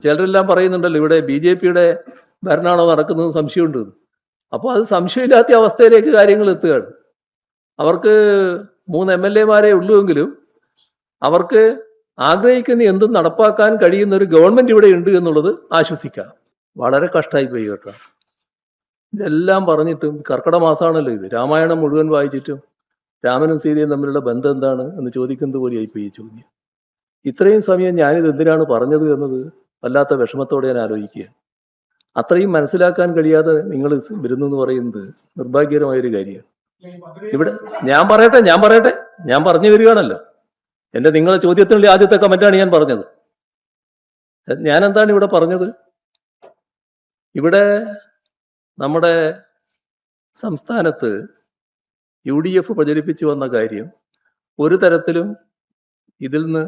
ചിലരെല്ലാം പറയുന്നുണ്ടല്ലോ ഇവിടെ BJP-യുടെ ഭരണമാണോ നടക്കുന്നത് സംശയമുണ്ട്. അപ്പോൾ അത് സംശയമില്ലാത്ത അവസ്ഥയിലേക്ക് കാര്യങ്ങൾ എത്തുകയാണ്. അവർക്ക് 3 MLA-മാരെ ഉള്ളുവെങ്കിലും അവർക്ക് ആഗ്രഹിക്കുന്ന എന്തും നടപ്പാക്കാൻ കഴിയുന്ന ഒരു ഗവൺമെന്റ് ഇവിടെ ഉണ്ട് എന്നുള്ളത് ആശ്വസിക്കാം. വളരെ കഷ്ടമായി പോയി കേട്ടോ. ഇതെല്ലാം പറഞ്ഞിട്ടും കർക്കിടക മാസമാണല്ലോ ഇത്, രാമായണം മുഴുവൻ വായിച്ചിട്ടും രാമനും സീതയും തമ്മിലുള്ള ബന്ധം എന്താണ് എന്ന് ചോദിക്കുന്നത് പോലെ ആയിപ്പോയി ഈ ചോദ്യം. ഇത്രയും സമയം ഞാനിത് എന്തിനാണ് പറഞ്ഞത് എന്നത് വല്ലാത്ത വിഷമത്തോടെ ഞാൻ ആലോചിക്കുക. അത്രയും മനസ്സിലാക്കാൻ കഴിയാതെ നിങ്ങൾ വരുന്നെന്ന് പറയുന്നത് നിർഭാഗ്യകരമായൊരു കാര്യമാണ്. ഇവിടെ ഞാൻ പറയട്ടെ ഞാൻ പറഞ്ഞു വരികയാണല്ലോ. നിങ്ങളുടെ ചോദ്യത്തിനുള്ള ആദ്യത്തെ കമന്റാണ് ഞാൻ പറഞ്ഞത്. ഞാൻ എന്താണ് ഇവിടെ പറഞ്ഞത്? ഇവിടെ നമ്മുടെ സംസ്ഥാനത്ത് UDF പ്രചരിപ്പിച്ചു വന്ന കാര്യം ഒരു തരത്തിലും ഇതിൽ നിന്ന്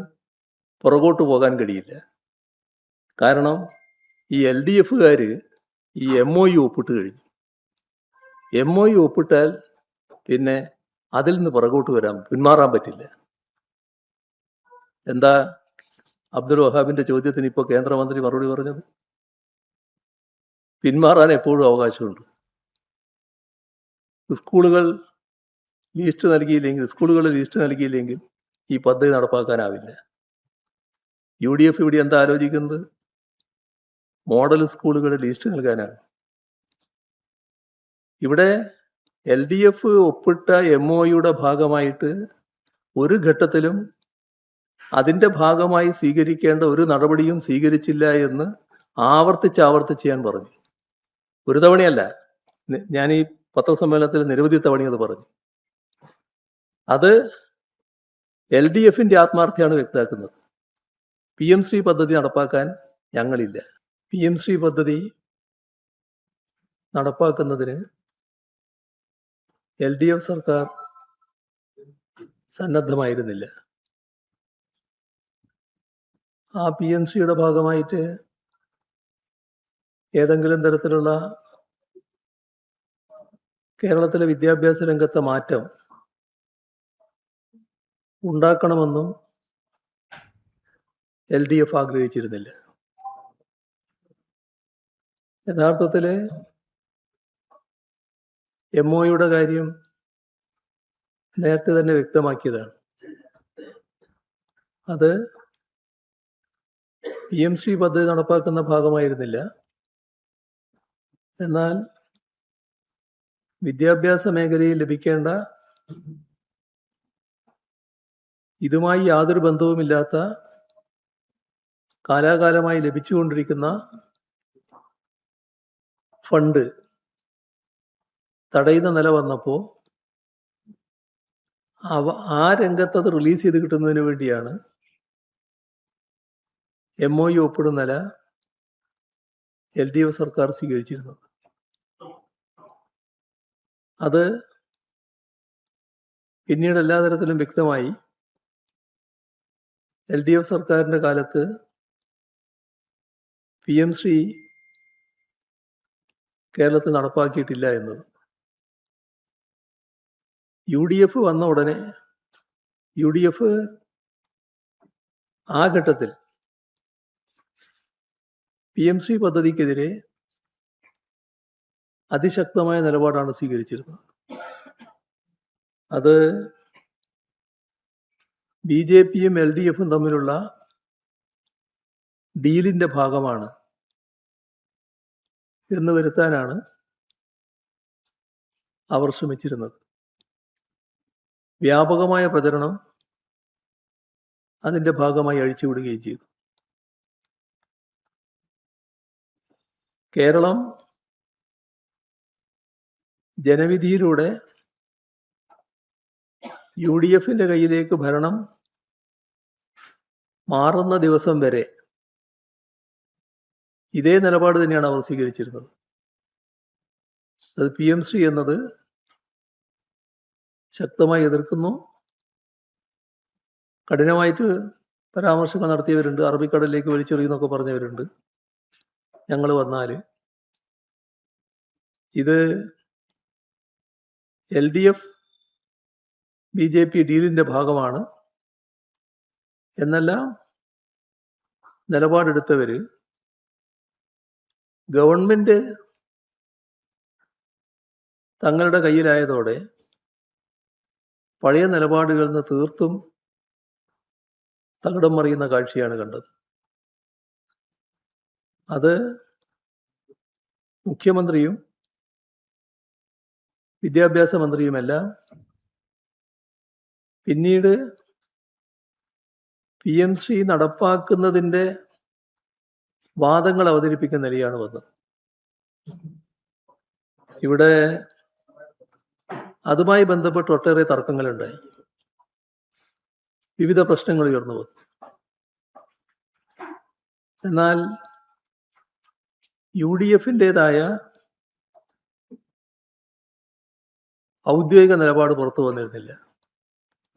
പുറകോട്ട് പോകാൻ കഴിയില്ല. കാരണം ഈ LDF-കാർ ഈ MOU ഒപ്പിട്ട് കഴിഞ്ഞു. MOU ഒപ്പിട്ടാൽ പിന്നെ അതിൽ നിന്ന് പുറകോട്ട് പിന്മാറാൻ പറ്റില്ല. എന്താ അബ്ദുൽ വഹാബിന്റെ ചോദ്യത്തിന് ഇപ്പോൾ കേന്ദ്രമന്ത്രി മറുപടി പറഞ്ഞത്? പിന്മാറാൻ എപ്പോഴും അവകാശമുണ്ട്. സ്കൂളുകൾ ലിസ്റ്റ് നൽകിയില്ലെങ്കിൽ ഈ പദ്ധതി നടപ്പാക്കാനാവില്ല. UDF ഇവിടെ എന്താ ആലോചിക്കുന്നത്? മോഡൽ സ്കൂളുകളുടെ ലിസ്റ്റ് നൽകാനാണ്. ഇവിടെ LDF ഒപ്പിട്ട MOU-യുടെ ഭാഗമായിട്ട് ഒരു ഘട്ടത്തിലും അതിൻ്റെ ഭാഗമായി സ്വീകരിക്കേണ്ട ഒരു നടപടിയും സ്വീകരിച്ചില്ല എന്ന് ആവർത്തിച്ച് ഞാൻ പറഞ്ഞു. ഒരു തവണയല്ല, ഞാൻ ഈ പത്രസമ്മേളനത്തിൽ നിരവധി തവണ അത് പറഞ്ഞു. അത് LDF-ന്റെ ആത്മാർത്ഥയാണ് വ്യക്തമാക്കുന്നത്. PM ശ്രീ പദ്ധതി നടപ്പാക്കാൻ ഞങ്ങളില്ല. PM ശ്രീ പദ്ധതി നടപ്പാക്കുന്നതിന് LDF സർക്കാർ സന്നദ്ധമായിരുന്നില്ല. ആ PM ശ്രീയുടെ ഭാഗമായിട്ട് ഏതെങ്കിലും തരത്തിലുള്ള കേരളത്തിലെ വിദ്യാഭ്യാസ രംഗത്തെ മാറ്റം ഉണ്ടാക്കണമെന്നും LDF ആഗ്രഹിച്ചിരുന്നില്ല. യഥാർത്ഥത്തിൽ MOU-യുടെ കാര്യം നേരത്തെ തന്നെ വ്യക്തമാക്കിയതാണ്. അത് PM ശ്രീ പദ്ധതി നടപ്പാക്കുന്ന ഭാഗമായിരുന്നില്ല. എന്നാൽ വിദ്യാഭ്യാസ മേഖലയിൽ ലഭിക്കേണ്ട ഇതുമായി യാതൊരു ബന്ധവുമില്ലാത്ത കാലാകാലമായി ലഭിച്ചുകൊണ്ടിരിക്കുന്ന ഫണ്ട് തടയുന്ന നില വന്നപ്പോൾ ആ രംഗത്തത് റിലീസ് ചെയ്ത് കിട്ടുന്നതിന് വേണ്ടിയാണ് MOU ഒപ്പിടുന്ന നില LDF സർക്കാർ സ്വീകരിച്ചിരുന്നത്. അത് പിന്നീട് എല്ലാ തരത്തിലും വ്യക്തമായി. LDF സർക്കാരിൻ്റെ കാലത്ത് PM ശ്രീ കേരളത്തിൽ നടപ്പാക്കിയിട്ടില്ല എന്നത്. UDF വന്ന ഉടനെ UDF ആ ഘട്ടത്തിൽ PM ശ്രീ പദ്ധതിക്കെതിരെ അതിശക്തമായ നിലപാടാണ് സ്വീകരിച്ചിരുന്നത്. അത് BJP-യും LDF-ഉം തമ്മിലുള്ള ഡീലിന്റെ ഭാഗമാണ് എന്ന് വരുത്താനാണ് അവർ ശ്രമിച്ചിരുന്നത്. വ്യാപകമായ പ്രചരണം അതിന്റെ ഭാഗമായി അഴിച്ചുവിടുകയും ചെയ്തു. കേരളം ജനവിധിയിലൂടെ UDF-ന്റെ കയ്യിലേക്ക് ഭരണം മാറുന്ന ദിവസം വരെ ഇതേ നിലപാട് തന്നെയാണ് അവർ സ്വീകരിച്ചിരുന്നത്. അത് PM ശ്രീ എന്നത് ശക്തമായി എതിർക്കുന്നു. കഠിനമായിട്ട് പരാമർശങ്ങൾ നടത്തിയവരുണ്ട്. അറബിക്കടലിലേക്ക് വലിച്ചെറിയുന്നൊക്കെ പറഞ്ഞവരുണ്ട്. ഞങ്ങൾ വന്നാൽ ഇത് LDF BJP ഡീലിന്റെ ഭാഗമാണ് എന്നെല്ലാം നിലപാടെടുത്തവർ ഗവൺമെന്റ് തങ്ങളുടെ കയ്യിലായതോടെ പഴയ നിലപാടുകളിൽ നിന്ന് തീർത്തും തകിടം മറിയുന്ന കാഴ്ചയാണ് കണ്ടത്. അത് മുഖ്യമന്ത്രിയും വിദ്യാഭ്യാസ മന്ത്രിയുമെല്ലാം പിന്നീട് PMC നടപ്പാക്കുന്നതിൻ്റെ വാദങ്ങൾ അവതരിപ്പിക്കുന്ന നിലയാണ് വന്നത്. ഇവിടെ അതുമായി ബന്ധപ്പെട്ട് ഒട്ടേറെ തർക്കങ്ങളുണ്ടായി, വിവിധ പ്രശ്നങ്ങൾ ഉയർന്നു വന്നു. എന്നാൽ UDFൻ്റെതായ ഔദ്യോഗിക നിലപാട് പുറത്തു വന്നിരുന്നില്ല.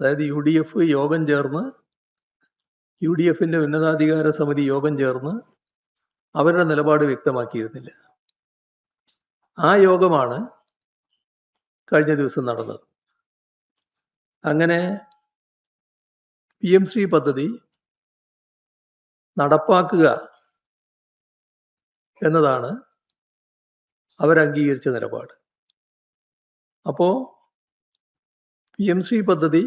അതായത് UDF യോഗം ചേർന്ന്, UDFൻ്റെ ഉന്നതാധികാര സമിതി യോഗം ചേർന്ന് അവരുടെ നിലപാട് വ്യക്തമാക്കിയിരുന്നില്ല. ആ യോഗമാണ് കഴിഞ്ഞ ദിവസം നടന്നത്. അങ്ങനെ PMC പദ്ധതി നടപ്പാക്കുക എന്നതാണ് അവരംഗീകരിച്ച നിലപാട്. അപ്പോൾ PMC പദ്ധതി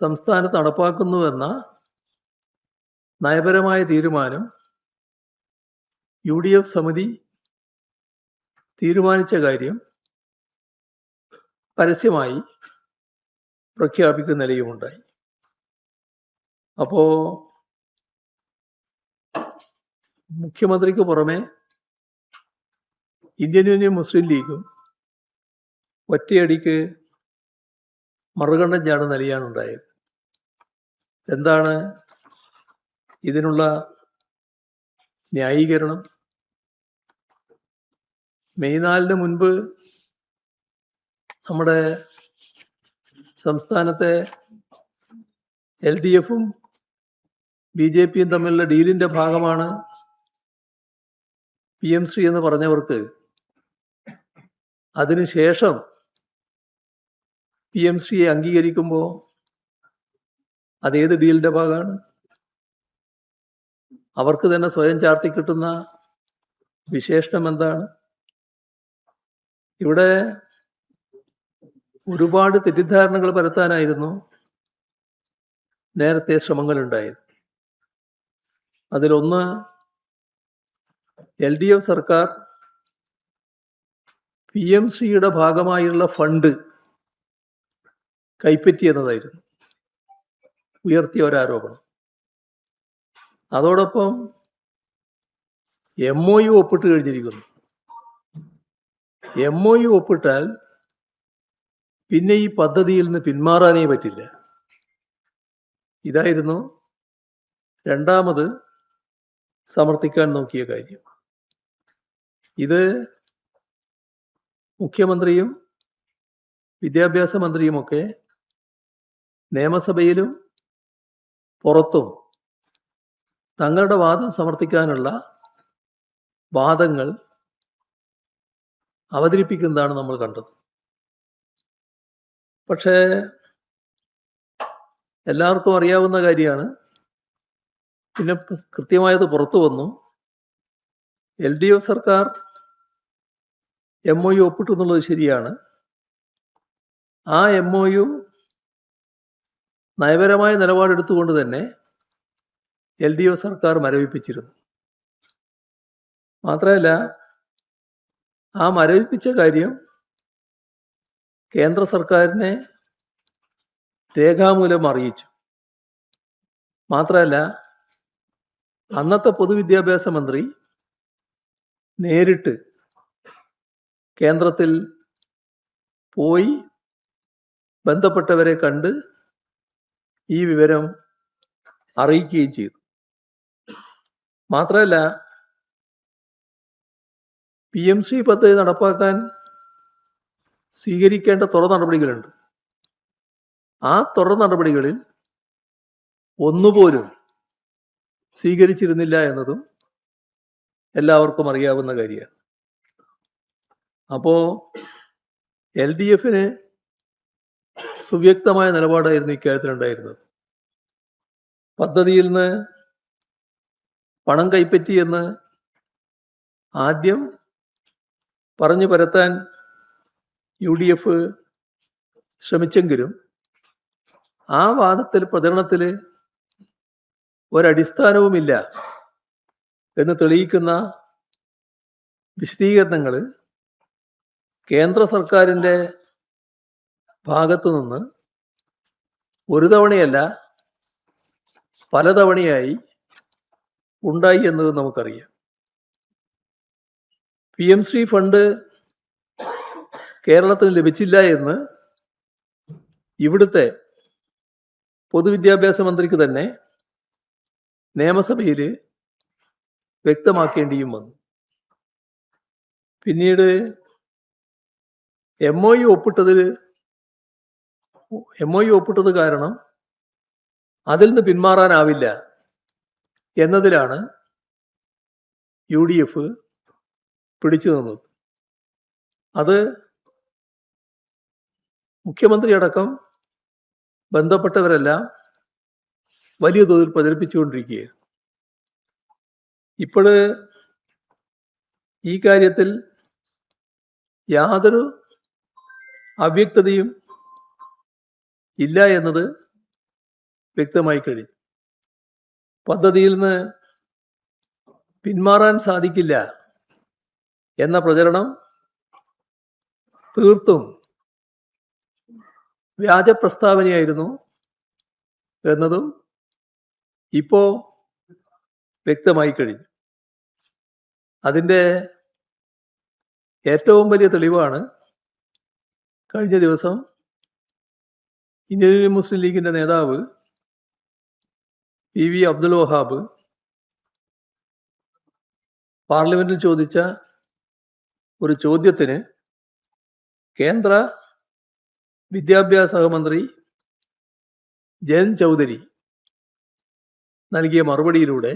സംസ്ഥാനത്ത് നടപ്പാക്കുന്നുവെന്ന നയപരമായ തീരുമാനം UDF സമിതി തീരുമാനിച്ച കാര്യം പരസ്യമായി പ്രഖ്യാപിക്കുന്ന നിലയുമുണ്ടായി. അപ്പോൾ മുഖ്യമന്ത്രിക്ക് പുറമെ ഇന്ത്യൻ യൂണിയൻ മുസ്ലിം ലീഗും ഒറ്റയടിക്ക് മറുകണ്ഠം ചാടുന്ന നിലയാണ് ഉണ്ടായത്. എന്താണ് ഇതിനുള്ള ന്യായീകരണം? മെയ് 4 മുൻപ് നമ്മുടെ സംസ്ഥാനത്തെ LDFും BJPയും തമ്മിലുള്ള ഡീലിൻ്റെ ഭാഗമാണ് PMC എന്ന് പറഞ്ഞവർക്ക് അതിനുശേഷം PMCയെ അംഗീകരിക്കുമ്പോൾ അതേത് ഡീലിൻ്റെ ഭാഗമാണ്? അവർക്ക് തന്നെ സ്വയം ചാർത്തി കിട്ടുന്ന വിശേഷണം എന്താണ്? ഇവിടെ ഒരുപാട് തെറ്റിദ്ധാരണകൾ പരത്താനായിരുന്നു നേരത്തെ ശ്രമങ്ങളുണ്ടായത്. അതിലൊന്ന്, LDF സർക്കാർ PMCയുടെ ഭാഗമായുള്ള ഫണ്ട് കൈപ്പറ്റി എന്നതായിരുന്നു ഉയർത്തിയ ഒരാരോപണം. അതോടൊപ്പം MOU ഒപ്പിട്ട് കഴിഞ്ഞിരിക്കുന്നു. MOU ഒപ്പിട്ടാൽ പിന്നെ ഈ പദ്ധതിയിൽ നിന്ന് പിന്മാറാനേ പറ്റില്ല. ഇതായിരുന്നു രണ്ടാമത് സമർത്ഥിക്കാൻ നോക്കിയ കാര്യം. ഇത് മുഖ്യമന്ത്രിയും വിദ്യാഭ്യാസ മന്ത്രിയുമൊക്കെ നിയമസഭയിലും പുറത്തും തങ്ങളുടെ വാദം സമർത്ഥിക്കാനുള്ള വാദങ്ങൾ അവതരിപ്പിക്കുന്നതാണ് നമ്മൾ കണ്ടത്. പക്ഷേ എല്ലാവർക്കും അറിയാവുന്ന കാര്യമാണ്, പിന്നെ കൃത്യമായത് പുറത്തു വന്നു. LDF സർക്കാർ MOU ഒപ്പിട്ടു എന്നുള്ളത് ശരിയാണ്. ആ MOU നയപരമായ നിലപാടെടുത്തുകൊണ്ട് തന്നെ LDF സർക്കാർ മരവിപ്പിച്ചിരുന്നു. മാത്രമല്ല, ആ മരവിപ്പിച്ച കാര്യം കേന്ദ്ര സർക്കാരിനെ രേഖാമൂലം അറിയിച്ചു. മാത്രമല്ല, അന്നത്തെ പൊതുവിദ്യാഭ്യാസ മന്ത്രി നേരിട്ട് കേന്ദ്രത്തിൽ പോയി ബന്ധപ്പെട്ടവരെ കണ്ട് ഈ വിവരം അറിയിക്കുകയും ചെയ്തു. മാത്രമല്ല, PMC പദ്ധതി നടപ്പാക്കാൻ സ്വീകരിക്കേണ്ട തുടർ നടപടികളുണ്ട്. ആ തുടർ നടപടികളിൽ ഒന്നുപോലും സ്വീകരിച്ചിരുന്നില്ല എന്നതും എല്ലാവർക്കും അറിയാവുന്ന കാര്യമാണ്. അപ്പോൾ LDFന് സുവ്യക്തമായ നിലപാടായിരുന്നു ഇക്കാര്യത്തിലുണ്ടായിരുന്നത്. പദ്ധതിയിൽ നിന്ന് പണം കൈപ്പറ്റിയെന്ന് ആദ്യം പറഞ്ഞു പരത്താൻ UDF ശ്രമിച്ചെങ്കിലും ആ പ്രചരണത്തിൽ ഒരടിസ്ഥാനവുമില്ല എന്ന് തെളിയിക്കുന്ന വിശദീകരണങ്ങൾ കേന്ദ്ര സർക്കാരിൻ്റെ ഭാഗത്തു നിന്ന് ഒരു തവണയല്ല പലതവണയായി ഉണ്ടായി എന്നത് നമുക്കറിയാം. PM-ശ്രീ ഫണ്ട് കേരളത്തിന് ലഭിച്ചില്ല എന്ന് ഇവിടുത്തെ പൊതുവിദ്യാഭ്യാസ മന്ത്രിക്ക് തന്നെ നിയമസഭയിൽ വ്യക്തമാക്കേണ്ടിയും വന്നു. പിന്നീട് MOU ഒപ്പിട്ടത് കാരണം അതിൽ നിന്ന് പിന്മാറാനാവില്ല എന്നതിലാണ് UDF പിടിച്ചു നിന്നത്. അത് മുഖ്യമന്ത്രി അടക്കം ബന്ധപ്പെട്ടവരെല്ലാം വലിയ തോതിൽ പ്രചരിപ്പിച്ചുകൊണ്ടിരിക്കുകയായിരുന്നു. ഇപ്പോൾ ഈ കാര്യത്തിൽ യാതൊരു അവ്യക്തതയും ഇല്ല എന്നത് വ്യക്തമായി കഴിഞ്ഞു. പദ്ധതിയിൽ നിന്ന് പിന്മാറാൻ സാധിക്കില്ല എന്ന പ്രചരണം തീർത്തും വ്യാജ പ്രസ്താവനയായിരുന്നു എന്നതും ഇപ്പോൾ വ്യക്തമായി കഴിഞ്ഞു. അതിൻ്റെ ഏറ്റവും വലിയ തെളിവാണ് കഴിഞ്ഞ ദിവസം ഇന്ത്യൻ യൂണിയൻ മുസ്ലിം ലീഗിൻ്റെ നേതാവ് PV അബ്ദുൽ വഹാബ് പാർലമെന്റിൽ ചോദിച്ച ഒരു ചോദ്യത്തിന് കേന്ദ്ര വിദ്യാഭ്യാസ സഹമന്ത്രി ജയന്ത് ചൗധരി നൽകിയ മറുപടിയിലൂടെ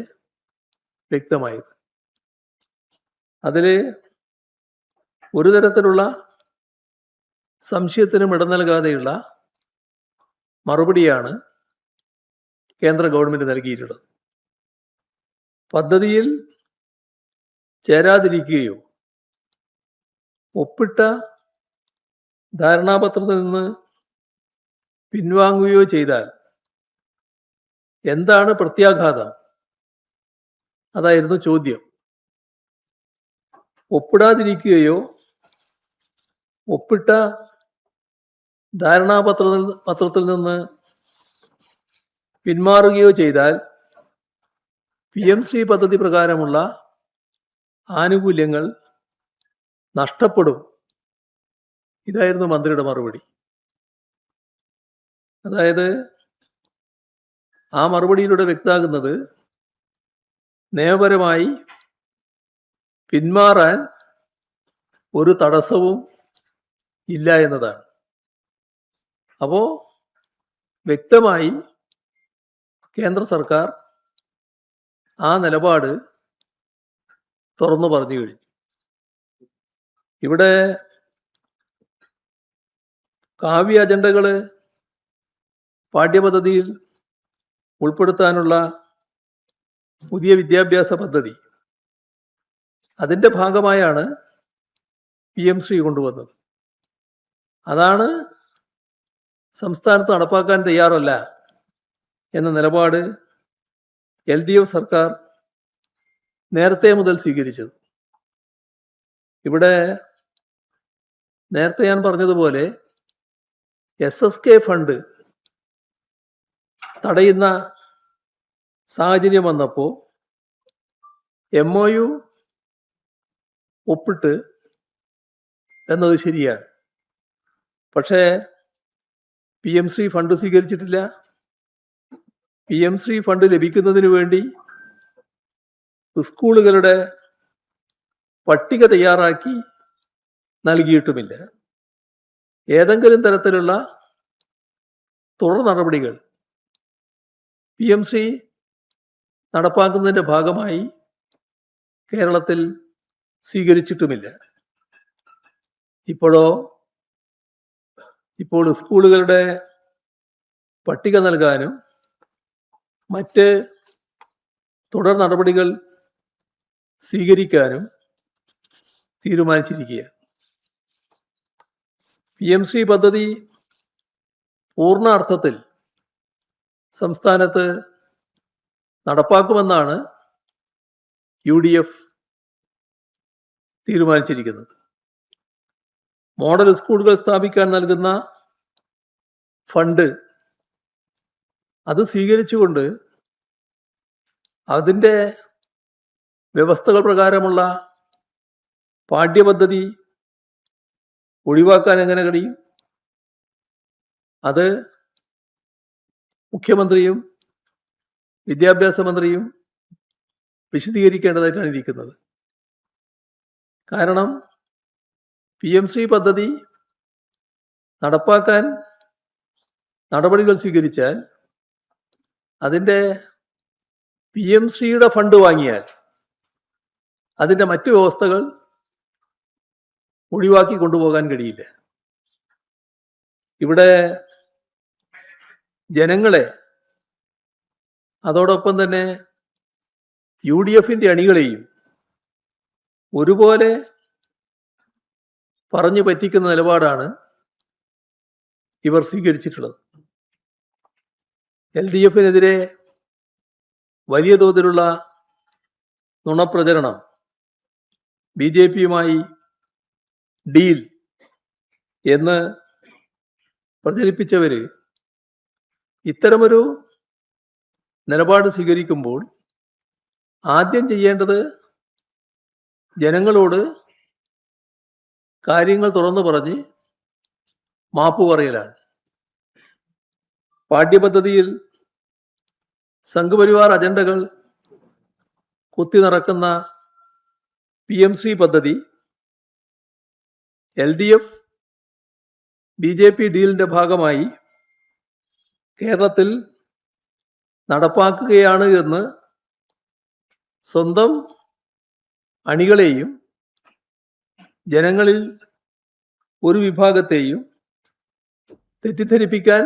വ്യക്തമായത്. അതിൽ ഒരു തരത്തിലുള്ള സംശയത്തിനും ഇടം നൽകാതെയുള്ള മറുപടിയാണ് കേന്ദ്ര ഗവൺമെന്റ് നൽകിയിട്ടുള്ളത്. പദ്ധതിയിൽ ചേരാതിരിക്കുകയോ ഒപ്പിട്ട ധാരണാപത്രത്തിൽ നിന്ന് പിൻവാങ്ങുകയോ ചെയ്താൽ എന്താണ് പ്രത്യാഘാതം? അതായിരുന്നു ചോദ്യം. ഒപ്പിടാതിരിക്കുകയോ ഒപ്പിട്ട ധാരണാപത്രത്തിൽ നിന്ന് പിന്മാറുകയോ ചെയ്താൽ PM-ശ്രീ പദ്ധതി പ്രകാരമുള്ള ആനുകൂല്യങ്ങൾ നഷ്ടപ്പെടും. ഇതായിരുന്നു മന്ത്രിയുടെ മറുപടി. അതായത് ആ മറുപടിയിലൂടെ വ്യക്തമാകുന്നത് നിയമപരമായി പിന്മാറാൻ ഒരു തടസ്സവും ഇല്ല എന്നതാണ്. അപ്പോൾ വ്യക്തമായി കേന്ദ്ര സർക്കാർ ആ നിലപാട് തുറന്നു പറഞ്ഞു കഴിഞ്ഞു. ഇവിടെ കാവ്യ അജണ്ടകൾ പാഠ്യപദ്ധതിയിൽ ഉൾപ്പെടുത്താനുള്ള പുതിയ വിദ്യാഭ്യാസ പദ്ധതി, അതിൻ്റെ ഭാഗമായാണ് PM-ശ്രീ കൊണ്ടുവന്നത്. അതാണ് സംസ്ഥാനത്ത് നടപ്പാക്കാൻ തയ്യാറല്ല എന്ന നിലപാട് LDF സർക്കാർ നേരത്തെ മുതൽ സ്വീകരിച്ചത്. ഇവിടെ നേരത്തെ ഞാൻ പറഞ്ഞതുപോലെ SSK ഫണ്ട് തടയുന്ന സാഹചര്യം വന്നപ്പോൾ MOU ഒപ്പിട്ട് എന്നത് ശരിയാണ്. പക്ഷേ PM-ശ്രീ ഫണ്ട് സ്വീകരിച്ചിട്ടില്ല. PM-ശ്രീ ഫണ്ട് ലഭിക്കുന്നതിന് വേണ്ടി സ്കൂളുകളുടെ പട്ടിക തയ്യാറാക്കി നൽകിയിട്ടുമില്ല. ഏതെങ്കിലും തരത്തിലുള്ള തുടർ നടപടികൾ PM-ശ്രീ നടപ്പാക്കുന്നതിൻ്റെ ഭാഗമായി കേരളത്തിൽ സ്വീകരിച്ചിട്ടുമില്ല. ഇപ്പോൾ സ്കൂളുകളുടെ പട്ടിക നൽകാനും മറ്റ് തുടർ നടപടികൾ സ്വീകരിക്കാനും തീരുമാനിച്ചിരിക്കുക. PM ശ്രീ പദ്ധതി പൂർണ്ണ അർത്ഥത്തിൽ സംസ്ഥാനത്ത് നടപ്പാക്കുമെന്നാണ് UDF തീരുമാനിച്ചിരിക്കുന്നത്. മോഡൽ സ്കൂളുകൾ സ്ഥാപിക്കാൻ നൽകുന്ന ഫണ്ട് അത് സ്വീകരിച്ചുകൊണ്ട് അതിൻ്റെ വ്യവസ്ഥകൾ പ്രകാരമുള്ള പാഠ്യപദ്ധതി ഒഴിവാക്കാൻ എങ്ങനെ കഴിയും? അത് മുഖ്യമന്ത്രിയും വിദ്യാഭ്യാസ മന്ത്രിയും വിശദീകരിക്കേണ്ടതായിട്ടാണ് ഇരിക്കുന്നത്. കാരണം PM ശ്രീ പദ്ധതി നടപ്പാക്കാൻ നടപടികൾ സ്വീകരിച്ചാൽ അതിൻ്റെ PM ശ്രീയുടെ ഫണ്ട് വാങ്ങിയാൽ അതിൻ്റെ മറ്റു വ്യവസ്ഥകൾ ഒഴിവാക്കി കൊണ്ടുപോകാൻ കഴിയില്ല. ഇവിടെ ജനങ്ങളെ അതോടൊപ്പം തന്നെ UDFന്റെ അണികളെയും ഒരുപോലെ പറഞ്ഞു പറ്റിക്കുന്ന നിലപാടാണ് ഇവർ സ്വീകരിച്ചിട്ടുള്ളത്. LDFനെതിരെ വലിയ തോതിലുള്ള നുണപ്രചരണം BJPയുമായി ഡീൽ എന്ന് പ്രചരിപ്പിച്ചവര് ഇത്തരമൊരു നിലപാട് സ്വീകരിക്കുമ്പോൾ ആദ്യം ചെയ്യേണ്ടത് ജനങ്ങളോട് കാര്യങ്ങൾ തുറന്നു പറഞ്ഞ് മാപ്പ് പറയലാണ്. പാഠ്യപദ്ധതിയിൽ സംഘപരിവാർ അജണ്ടകൾ കുത്തി നിറക്കുന്ന PM ശ്രീ പദ്ധതി LDF BJP ഡീലിന്റെ ഭാഗമായി കേരളത്തിൽ നടപ്പാക്കുകയാണ് എന്ന് സ്വന്തം അണികളെയും ജനങ്ങളിൽ ഒരു വിഭാഗത്തെയും തെറ്റിദ്ധരിപ്പിക്കാൻ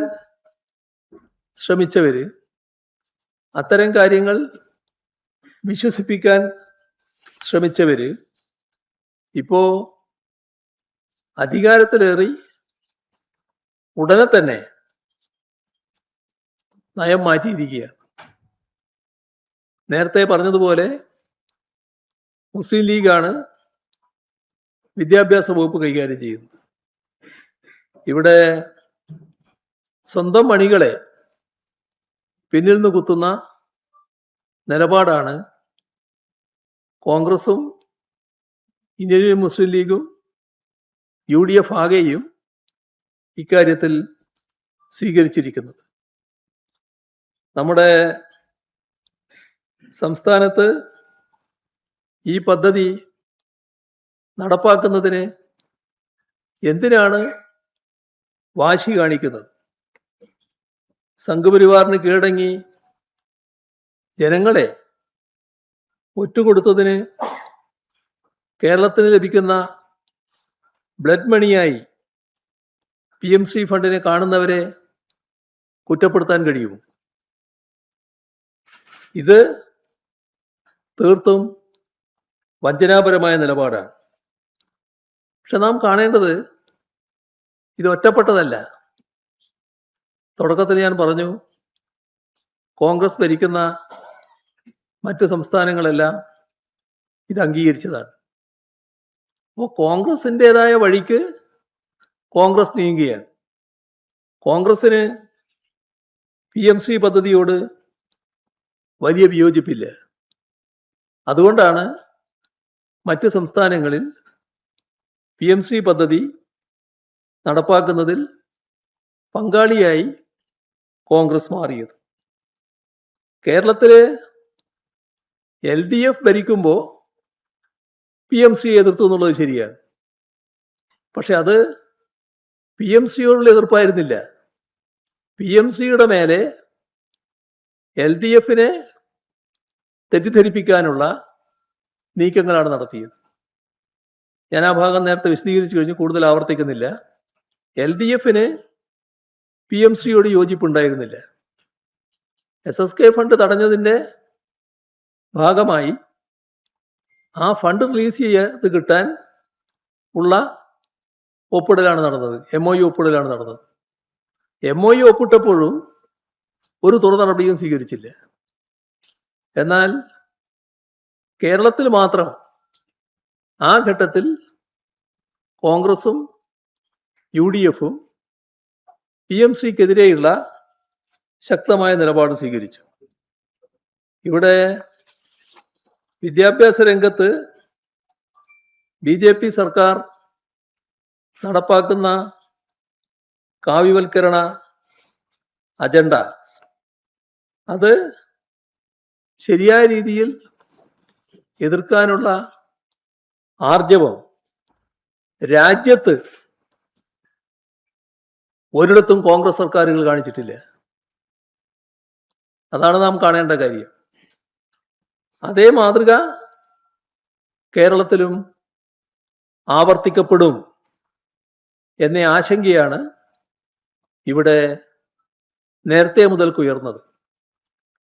ശ്രമിച്ചവര്, അത്തരം കാര്യങ്ങൾ വിശ്വസിപ്പിക്കാൻ ശ്രമിച്ചവര് ഇപ്പോ അധികാരത്തിലേറി ഉടനെ തന്നെ നയം മാറ്റിയിരിക്കുകയാണ്. നേരത്തെ പറഞ്ഞതുപോലെ മുസ്ലിം ലീഗാണ് വിദ്യാഭ്യാസ വകുപ്പ് കൈകാര്യം ചെയ്യുന്നത്. ഇവിടെ സ്വന്തം അണികളെ പിന്നിൽ നിന്ന് കുത്തുന്ന നിലപാടാണ് കോൺഗ്രസും ഇന്ത്യൻ മുസ്ലിം ലീഗും UDF ആകെയും ഇക്കാര്യത്തിൽ സ്വീകരിച്ചിരിക്കുന്നത്. നമ്മുടെ സംസ്ഥാനത്ത് ഈ പദ്ധതി നടപ്പാക്കുന്നതിന് എന്തിനാണ് വാശി കാണിക്കുന്നത്? സംഘപരിവാറിന് കീഴടങ്ങി ജനങ്ങളെ ഒറ്റുകൊടുത്തതിന് കേരളത്തിന് ലഭിക്കുന്ന ബ്ലഡ് മണിയായി PM ശ്രീ ഫണ്ടിനെ കാണുന്നവരെ കുറ്റപ്പെടുത്താൻ കഴിയുമോ? ഇത് തീർത്തും വഞ്ചനാപരമായ നിലപാടാണ്. പക്ഷെ നാം കാണേണ്ടത് ഇത് ഒറ്റപ്പെട്ടതല്ല. തുടക്കത്തിൽ ഞാൻ പറഞ്ഞു, കോൺഗ്രസ് ഭരിക്കുന്ന മറ്റ് സംസ്ഥാനങ്ങളെല്ലാം ഇത് അംഗീകരിച്ചതാണ്. അപ്പോൾ കോൺഗ്രസിൻ്റെതായ വഴിക്ക് കോൺഗ്രസ് നീങ്ങുകയാണ്. കോൺഗ്രസിന് PM ശ്രീ പദ്ധതിയോട് വലിയ വിയോജിപ്പില്ല. അതുകൊണ്ടാണ് മറ്റ് സംസ്ഥാനങ്ങളിൽ PM ശ്രീ പദ്ധതി നടപ്പാക്കുന്നതിൽ പങ്കാളിയായി കോൺഗ്രസ് മാറിയത്. കേരളത്തിൽ LDF ഭരിക്കുമ്പോൾ PM ശ്രീ എതിർത്തു എന്നുള്ളത് ശരിയാണ്. പക്ഷെ അത് PM ശ്രീയോടുള്ള എതിർപ്പായിരുന്നില്ല. PM ശ്രീയുടെ മേലെ LDFനെ തെറ്റിദ്ധരിപ്പിക്കാനുള്ള നീക്കങ്ങളാണ് നടത്തിയത്. ഞാൻ ആ ഭാഗം നേരത്തെ വിശദീകരിച്ചു കഴിഞ്ഞു, കൂടുതൽ ആവർത്തിക്കുന്നില്ല. LDFന് PM ശ്രീയോട് യോജിപ്പുണ്ടായിരുന്നില്ല. SSK ഫണ്ട് തടഞ്ഞതിൻ്റെ ഭാഗമായി ആ ഫണ്ട് റിലീസ് ചെയ്ത് കിട്ടാൻ ഉള്ള ഒപ്പിടലാണ് നടന്നത്, MOU ഒപ്പിടലാണ് നടന്നത്. MOU ഒപ്പിട്ടപ്പോഴും ഒരു തുടർ നടപടിയും സ്വീകരിച്ചില്ല. എന്നാൽ കേരളത്തിൽ മാത്രം ആ ഘട്ടത്തിൽ കോൺഗ്രസും UDFും PMCക്കെതിരെയുള്ള ശക്തമായ നിലപാട് സ്വീകരിച്ചു. ഇവിടെ വിദ്യാഭ്യാസ രംഗത്ത് BJP സർക്കാർ നടപ്പാക്കുന്ന കാവ്യവൽക്കരണ അജണ്ട അത് ശരിയായ രീതിയിൽ എതിർക്കാനുള്ള ആർജവം രാജ്യത്ത് ഒരിടത്തും കോൺഗ്രസ് സർക്കാരുകൾ കാണിച്ചിട്ടില്ല. അതാണ് നാം കാണേണ്ട കാര്യം. അതേ മാതൃക കേരളത്തിലും ആവർത്തിക്കപ്പെടും എന്ന ആശങ്കയാണ് ഇവിടെ നേരത്തെ മുതൽക്ക് ഉയർന്നത്.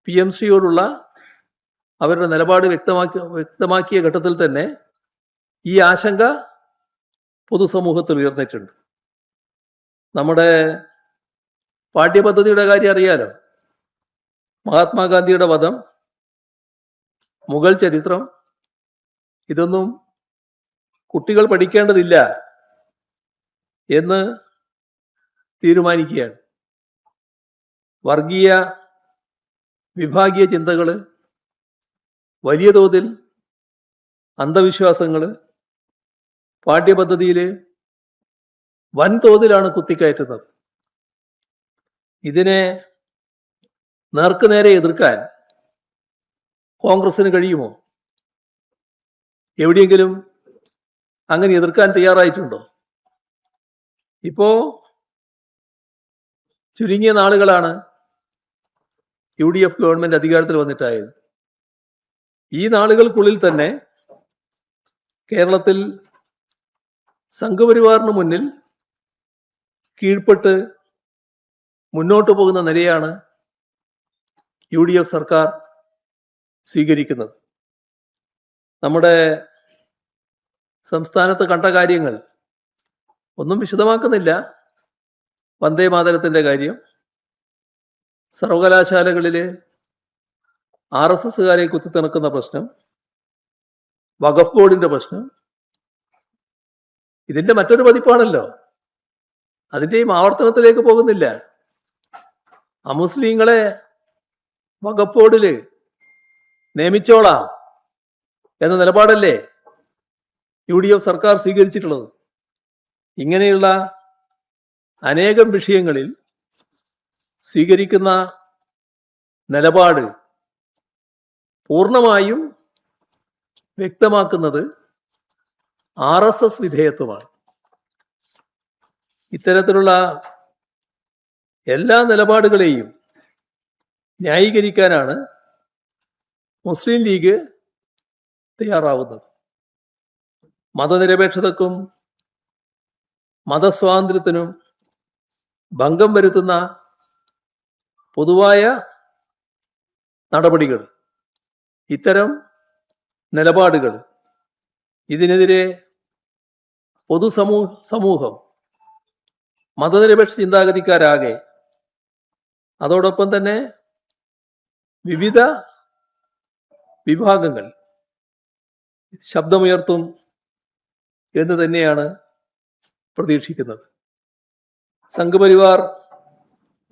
PMCയോടുള്ള അവരുടെ നിലപാട് വ്യക്തമാക്കിയ ഘട്ടത്തിൽ തന്നെ ഈ ആശങ്ക പൊതുസമൂഹത്തിൽ ഉയർന്നിട്ടുണ്ട്. നമ്മുടെ പാഠ്യപദ്ധതിയുടെ കാര്യം അറിയാലോ. മഹാത്മാഗാന്ധിയുടെ വധം, മുഗൾ ചരിത്രം, ഇതൊന്നും കുട്ടികൾ പഠിക്കേണ്ടതില്ല എന്ന് തീരുമാനിക്കുകയാണ്. വർഗീയ വിഭാഗീയ ചിന്തകൾ, വലിയ തോതിൽ അന്ധവിശ്വാസങ്ങൾ പാഠ്യപദ്ധതിയിൽ വൻതോതിലാണ് കുത്തിക്കയറ്റുന്നത്. ഇതിനെ നേർക്കുനേരെ എതിർക്കാൻ കോൺഗ്രസിന് കഴിയുമോ? എവിടെയെങ്കിലും അങ്ങനെ എതിർക്കാൻ തയ്യാറായിട്ടുണ്ടോ? ഇപ്പോ ചുരുങ്ങിയ നാളുകളാണ് UDF ഗവൺമെന്റ് അധികാരത്തിൽ വന്നിട്ടായത്. ഈ നാളുകൾക്കുള്ളിൽ തന്നെ കേരളത്തിൽ സംഘപരിവാറിന് മുന്നിൽ കീഴ്പ്പെട്ട് മുന്നോട്ട് പോകുന്ന നിലയാണ് UDF സർക്കാർ സ്വീകരിക്കുന്നത്. നമ്മുടെ സംസ്ഥാനത്ത് കണ്ട കാര്യങ്ങൾ ഒന്നും വിശദമാക്കുന്നില്ല. വന്ദേ മാതരത്തിൻ്റെ കാര്യം, സർവകലാശാലകളിൽ RSSകാരെ കുത്തിത്തിണക്കുന്ന പ്രശ്നം, വഖഫ് ബോർഡിന്റെ പ്രശ്നം, ഇതിന്റെ മറ്റൊരു പതിപ്പാണല്ലോ. അതിൻ്റെയും ആവർത്തനത്തിലേക്ക് പോകുന്നില്ല. അമുസ്ലിങ്ങളെ വഖഫ് ബോർഡിൽ നിയമിച്ചോളാം എന്ന നിലപാടല്ലേ UDF സർക്കാർ സ്വീകരിച്ചിട്ടുള്ളത്. ഇങ്ങനെയുള്ള അനേകം വിഷയങ്ങളിൽ സ്വീകരിക്കുന്ന നിലപാട് പൂർണ്ണമായും വ്യക്തമാക്കുന്നത് RSS വിധേയത്വമാണ്. ഇത്തരത്തിലുള്ള എല്ലാ നിലപാടുകളെയും ന്യായീകരിക്കാനാണ് മുസ്ലിം ലീഗ് തയ്യാറാവുന്നത്. മതനിരപേക്ഷതക്കും മതസ്വാതന്ത്ര്യത്തിനും ഭംഗം വരുത്തുന്ന പൊതുവായ നടപടികൾ, ഇത്തരം നിലപാടുകൾ, ഇതിനെതിരെ സമൂഹം, മതനിരപേക്ഷ ചിന്താഗതിക്കാരാകെ, അതോടൊപ്പം തന്നെ വിവിധ വിഭാഗങ്ങൾ ശബ്ദമുയർത്തും എന്ന് തന്നെയാണ് പ്രതീക്ഷിക്കുന്നത്. സംഘപരിവാർ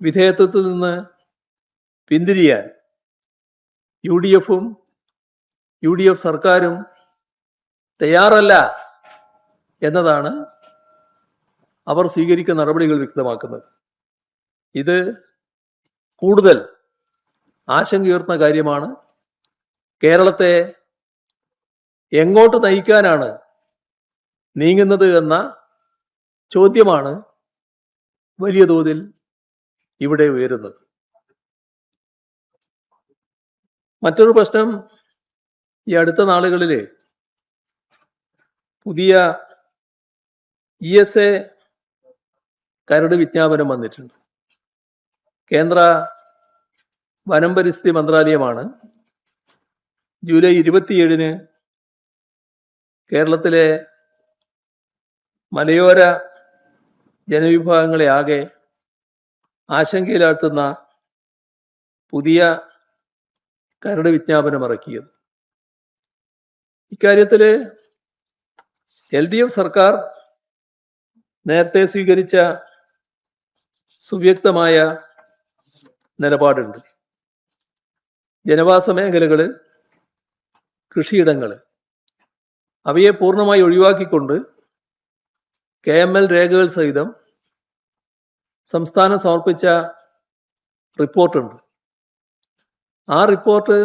വിധേയത്വത്തിൽ നിന്ന് പിന്തിരിയാൻ UDFും UDF സർക്കാരും തയ്യാറല്ല എന്നതാണ് അവർ സ്വീകരിക്കുന്ന നടപടികൾ വ്യക്തമാക്കുന്നത്. ഇത് കൂടുതൽ ആശങ്കയുയർത്തുന്ന കാര്യമാണ്. കേരളത്തെ എങ്ങോട്ട് നയിക്കാനാണ് നീങ്ങുന്നത് എന്ന ചോദ്യമാണ് വലിയ തോതിൽ ഇവിടെ ഉയരുന്നത്. മറ്റൊരു പ്രശ്നം, ഈ അടുത്ത നാളുകളിൽ പുതിയ ESA കരട് വിജ്ഞാപനം വന്നിട്ടുണ്ട്. കേന്ദ്ര വനം പരിസ്ഥിതി മന്ത്രാലയമാണ് ജൂലൈ 27 കേരളത്തിലെ മലയോര ജനവിഭാഗങ്ങളെ ആകെ ആശങ്കയിലാഴ്ത്തുന്ന പുതിയ കരട് വിജ്ഞാപനം ഇറക്കിയത്. ഇക്കാര്യത്തിൽ LDF സർക്കാർ നേരത്തെ സ്വീകരിച്ച സുവ്യക്തമായ നിലപാടുണ്ട്. ജനവാസ മേഖലകൾ, കൃഷിയിടങ്ങൾ, അവയെ പൂർണ്ണമായി ഒഴിവാക്കിക്കൊണ്ട് KML രേഖകൾ സഹിതം സംസ്ഥാനം സമർപ്പിച്ച റിപ്പോർട്ടുണ്ട്. ആ റിപ്പോർട്ട്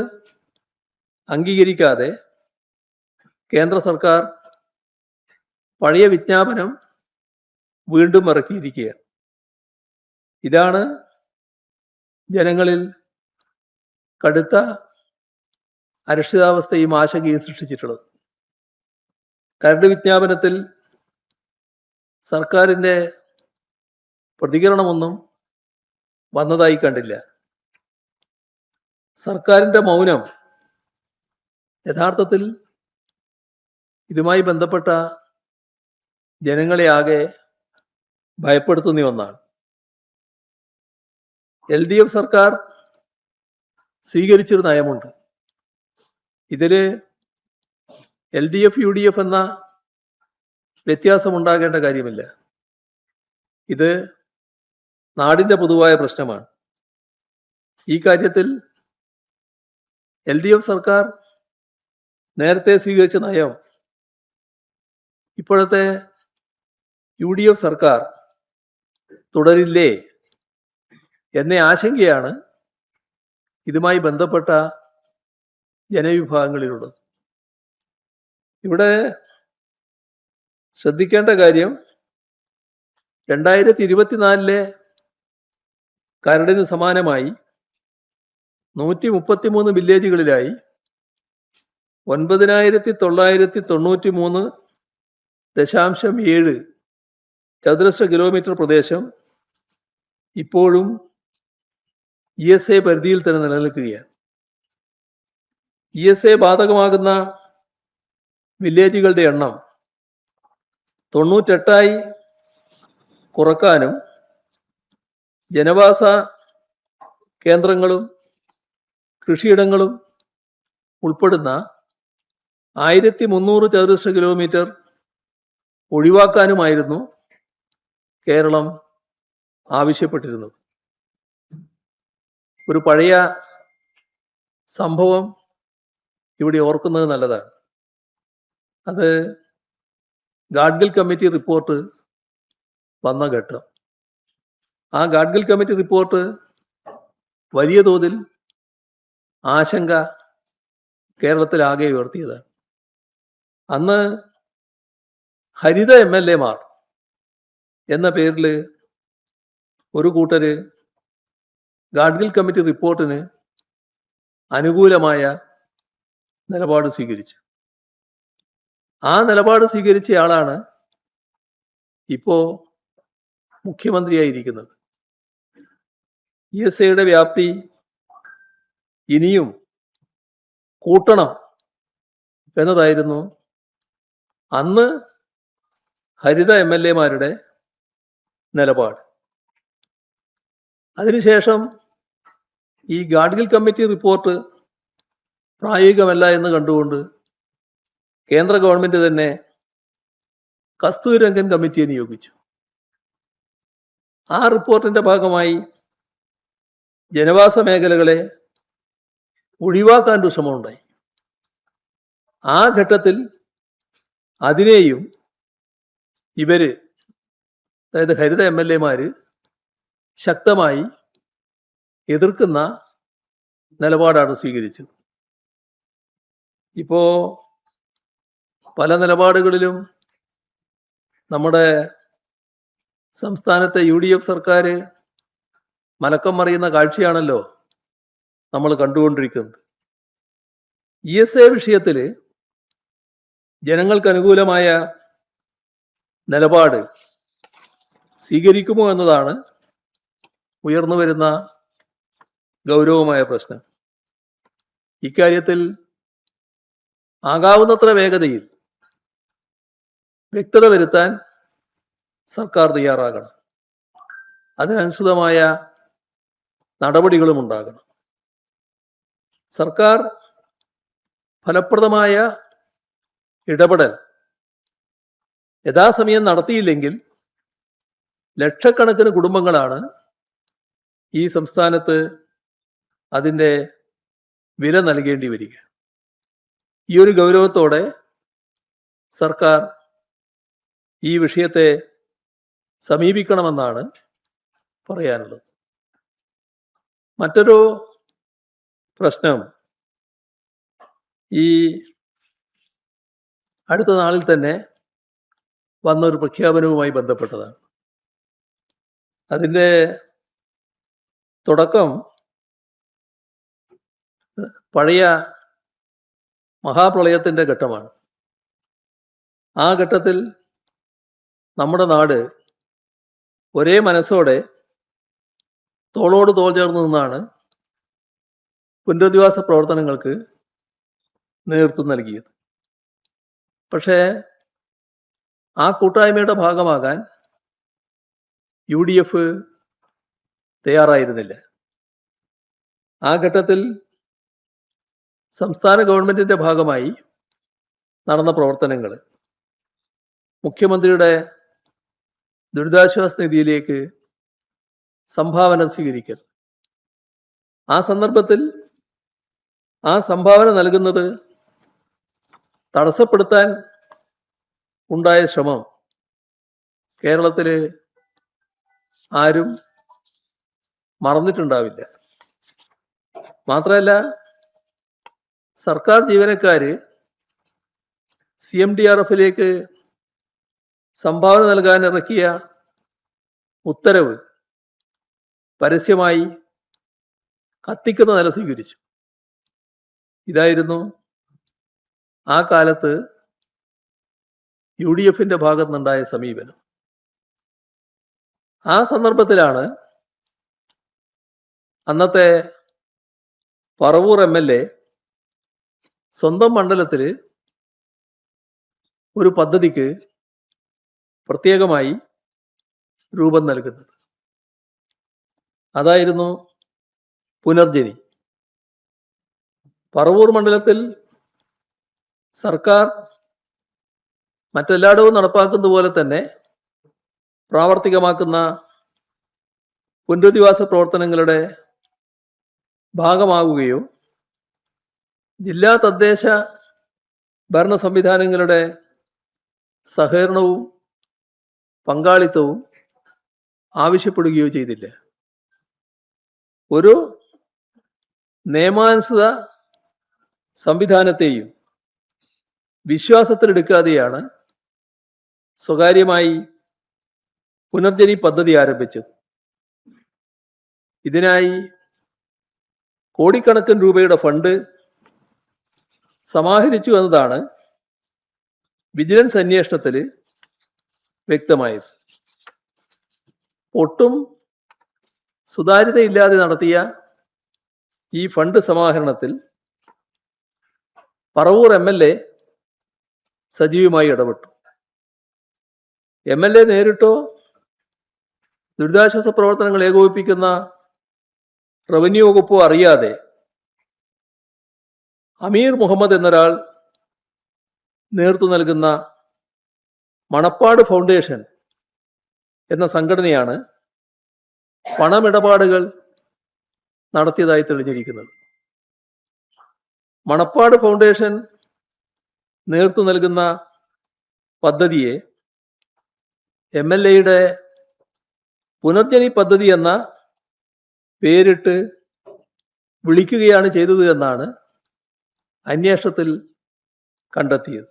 അംഗീകരിക്കാതെ കേന്ദ്ര സർക്കാർ പഴയ വിജ്ഞാപനം വീണ്ടും ഇറക്കിയിരിക്കുകയാണ്. ഇതാണ് ജനങ്ങളിൽ കടുത്ത അരക്ഷിതാവസ്ഥയും ആശങ്കയും സൃഷ്ടിച്ചിട്ടുള്ളത്. കരട് വിജ്ഞാപനത്തിൽ സർക്കാരിൻ്റെ പ്രതികരണമൊന്നും വന്നതായി കണ്ടില്ല. സർക്കാരിൻ്റെ മൗനം യഥാർത്ഥത്തിൽ ഇതുമായി ബന്ധപ്പെട്ട ജനങ്ങളെ ആകെ ഭയപ്പെടുത്തുന്ന ഒന്നാണ്. LDF സർക്കാർ സ്വീകരിച്ചൊരു നയമുണ്ട്. ഇതിൽ LDF UDF എന്ന വ്യത്യാസമുണ്ടാകേണ്ട കാര്യമില്ല. ഇത് നാടിൻ്റെ പൊതുവായ പ്രശ്നമാണ്. ഈ കാര്യത്തിൽ LDF സർക്കാർ നേരത്തെ സ്വീകരിച്ച നയം ഇപ്പോഴത്തെ UDF സർക്കാർ തുടരില്ലേ എന്ന ആശങ്കയാണ് ഇതുമായി ബന്ധപ്പെട്ട ജനവിഭാഗങ്ങളിലുള്ളത്. ഇവിടെ ശ്രദ്ധിക്കേണ്ട കാര്യം, 2024 കരടിന് സമാനമായി 133 വില്ലേജുകളിലായി 9993.7 ചതുരശ്ര കിലോമീറ്റർ പ്രദേശം ഇപ്പോഴും ESA പരിധിയിൽ തന്നെ നിലനിൽക്കുകയാണ്. ESA ബാധകമാകുന്ന വില്ലേജുകളുടെ എണ്ണം 98 കുറക്കാനും ജനവാസ കേന്ദ്രങ്ങളും കൃഷിയിടങ്ങളും ഉൾപ്പെടുന്ന 1300 ചതുരശ്ര കിലോമീറ്റർ ഒഴിവാക്കാനുമായിരുന്നു കേരളം ആവശ്യപ്പെട്ടിരുന്നത്. ഒരു പഴയ സംഭവം ഇവിടെ ഓർക്കുന്നത് നല്ലതാണ്. അത് ഗാഡ്ഗിൽ കമ്മിറ്റി റിപ്പോർട്ട് വന്ന ഘട്ടം. ആ ഗാഡ്ഗിൽ കമ്മിറ്റി റിപ്പോർട്ട് വലിയ തോതിൽ ആശങ്ക കേരളത്തിലാകെ ഉയർത്തിയതാണ്. അന്ന് ഹരിത MLA മാർ എന്ന പേരിൽ ഒരു കൂട്ടര് ഗാഡ്ഗിൽ കമ്മിറ്റി റിപ്പോർട്ടിന് അനുകൂലമായ നിലപാട് സ്വീകരിച്ചു. ആ നിലപാട് സ്വീകരിച്ചയാളാണ് ഇപ്പോ മുഖ്യമന്ത്രിയായിരിക്കുന്നത്. ESAയുടെ വ്യാപ്തി ഇനിയും കൂട്ടണം എന്നതായിരുന്നു അന്ന് ഹരിത MLA മാരുടെ നിലപാട്. അതിനുശേഷം ഈ ഗാഡ്ഗിൽ കമ്മിറ്റി റിപ്പോർട്ട് പ്രായോഗികമല്ല എന്ന് കണ്ടുകൊണ്ട് കേന്ദ്ര ഗവൺമെന്റ് തന്നെ കസ്തൂരിരംഗൻ കമ്മിറ്റിയെ നിയോഗിച്ചു. ആ റിപ്പോർട്ടിന്റെ ഭാഗമായി ജനവാസ മേഖലകളെ ഒഴിവാക്കാൻ ശ്രമമുണ്ടായി. ആ ഘട്ടത്തിൽ അതിനെയും ഇവര്, അതായത് ഹരിത MLA മാര് ശക്തമായി എതിർക്കുന്ന നിലപാടാണ് സ്വീകരിച്ചത്. ഇപ്പോ പല നിലപാടുകളിലും നമ്മുടെ സംസ്ഥാനത്തെ UDF സർക്കാർ മലക്കം മറിയുന്ന കാഴ്ചയാണല്ലോ നമ്മൾ കണ്ടുകൊണ്ടിരിക്കുന്നത്. ESA വിഷയത്തിൽ ജനങ്ങൾക്ക് അനുകൂലമായ നിലപാട് സ്വീകരിക്കുമോ എന്നതാണ് ഉയർന്നു വരുന്ന ഗൗരവമായ പ്രശ്നം. ഇക്കാര്യത്തിൽ ആകാവുന്നത്ര വേഗതയിൽ വ്യക്തത വരുത്താൻ സർക്കാർ തയ്യാറാകണം. അതിനനുസൃതമായ നടപടികളും ഉണ്ടാകണം. സർക്കാർ ഫലപ്രദമായ ഇടപെടൽ യഥാസമയം നടത്തിയില്ലെങ്കിൽ ലക്ഷക്കണക്കിന് കുടുംബങ്ങളാണ് ഈ സംസ്ഥാനത്ത് അതിൻ്റെ വില നൽകേണ്ടി വരിക. ഈ ഒരു ഗൗരവത്തോടെ സർക്കാർ ഈ വിഷയത്തെ സമീപിക്കണമെന്നാണ് പറയാനുള്ളത്. മറ്റൊരു പ്രശ്നം ഈ അടുത്ത നാളിൽ തന്നെ വന്നൊരു പ്രഖ്യാപനവുമായി ബന്ധപ്പെട്ടതാണ്. അതിൻ്റെ തുടക്കം പഴയ മഹാപ്രളയത്തിൻ്റെ ഘട്ടമാണ്. ആ ഘട്ടത്തിൽ നമ്മുടെ നാട് ഒരേ മനസ്സോടെ തോളോട് തോൾ ചേർന്ന് നിന്നാണ് പുനരധിവാസ പ്രവർത്തനങ്ങൾക്ക് നേതൃത്വം നൽകിയത്. പക്ഷേ ആ കൂട്ടായ്മയുടെ ഭാഗമാകാൻ UDF തയ്യാറായിരുന്നില്ല. ആ ഘട്ടത്തിൽ സംസ്ഥാന ഗവൺമെൻറ്റിൻ്റെ ഭാഗമായി നടന്ന പ്രവർത്തനങ്ങൾ, മുഖ്യമന്ത്രിയുടെ ദുരിതാശ്വാസ നിധിയിലേക്ക് സംഭാവന സ്വീകരിക്കൽ, ആ സന്ദർഭത്തിൽ ആ സംഭാവന നൽകുന്നത് തടസ്സപ്പെടുത്താൻ ഉണ്ടായ ശ്രമം കേരളത്തിൽ ആരും മറന്നിട്ടുണ്ടാവില്ല. മാത്രമല്ല, സർക്കാർ ജീവനക്കാർ CMDRFിലേക്ക് സംഭാവന നൽകാൻ ഇറക്കിയ ഉത്തരവ് പരസ്യമായി കത്തിക്കുന്ന നില സ്വീകരിച്ചു. ഇതായിരുന്നു ആ കാലത്ത് UDFിൻ്റെ ഭാഗത്തുനിന്നുണ്ടായ സമീപനം. ആ സന്ദർഭത്തിലാണ് അന്നത്തെ പറവൂർ MLA സ്വന്തം മണ്ഡലത്തിൽ ഒരു പദ്ധതിക്ക് പ്രത്യേകമായി രൂപം നൽകുന്നത്. അതായിരുന്നു പുനർജനി. പറവൂർ മണ്ഡലത്തിൽ സർക്കാർ മറ്റെല്ലായിടവും നടപ്പാക്കുന്ന പോലെ തന്നെ പ്രാവർത്തികമാക്കുന്ന പുനരധിവാസ പ്രവർത്തനങ്ങളുടെ ഭാഗമാകുകയോ ജില്ലാ തദ്ദേശ ഭരണ സംവിധാനങ്ങളുടെ സഹകരണവും പങ്കാളിത്തവും ആവശ്യപ്പെടുകയോ ചെയ്തില്ല. ഒരു നിയമാനുസൃത സംവിധാനത്തെയും വിശ്വാസത്തിലെടുക്കാതെയാണ് സ്വകാര്യമായി പുനർജനി പദ്ധതി ആരംഭിച്ചത്. ഇതിനായി കോടിക്കണക്കിന് രൂപയുടെ ഫണ്ട് സമാഹരിച്ചു എന്നതാണ് വിജിലൻസ് അന്വേഷണത്തിൽ വ്യക്തമായത്. ഒട്ടും സുതാര്യതയില്ലാതെ നടത്തിയ ഈ ഫണ്ട് സമാഹരണത്തിൽ പറവൂർ MLA സജീവമായി ഇടപെട്ടു. MLA നേരിട്ടോ ദുരിതാശ്വാസ പ്രവർത്തനങ്ങൾ ഏകോപിപ്പിക്കുന്ന റവന്യൂ വകുപ്പോ അറിയാതെ അമീർ മുഹമ്മദ് എന്നൊരാൾ നേതൃത്വം നൽകുന്ന മണപ്പാട് ഫൗണ്ടേഷൻ എന്ന സംഘടനയാണ് പണമിടപാടുകൾ നടത്തിയതായി തെളിഞ്ഞിരിക്കുന്നത്. മണപ്പാട് ഫൗണ്ടേഷൻ നേതൃത്വം നൽകുന്ന പദ്ധതിയെ MLAയുടെ പുനർജനി പദ്ധതി എന്ന പേരിട്ട് വിളിക്കുകയാണ് ചെയ്തത് എന്നാണ് അന്വേഷണത്തിൽ കണ്ടെത്തിയത്.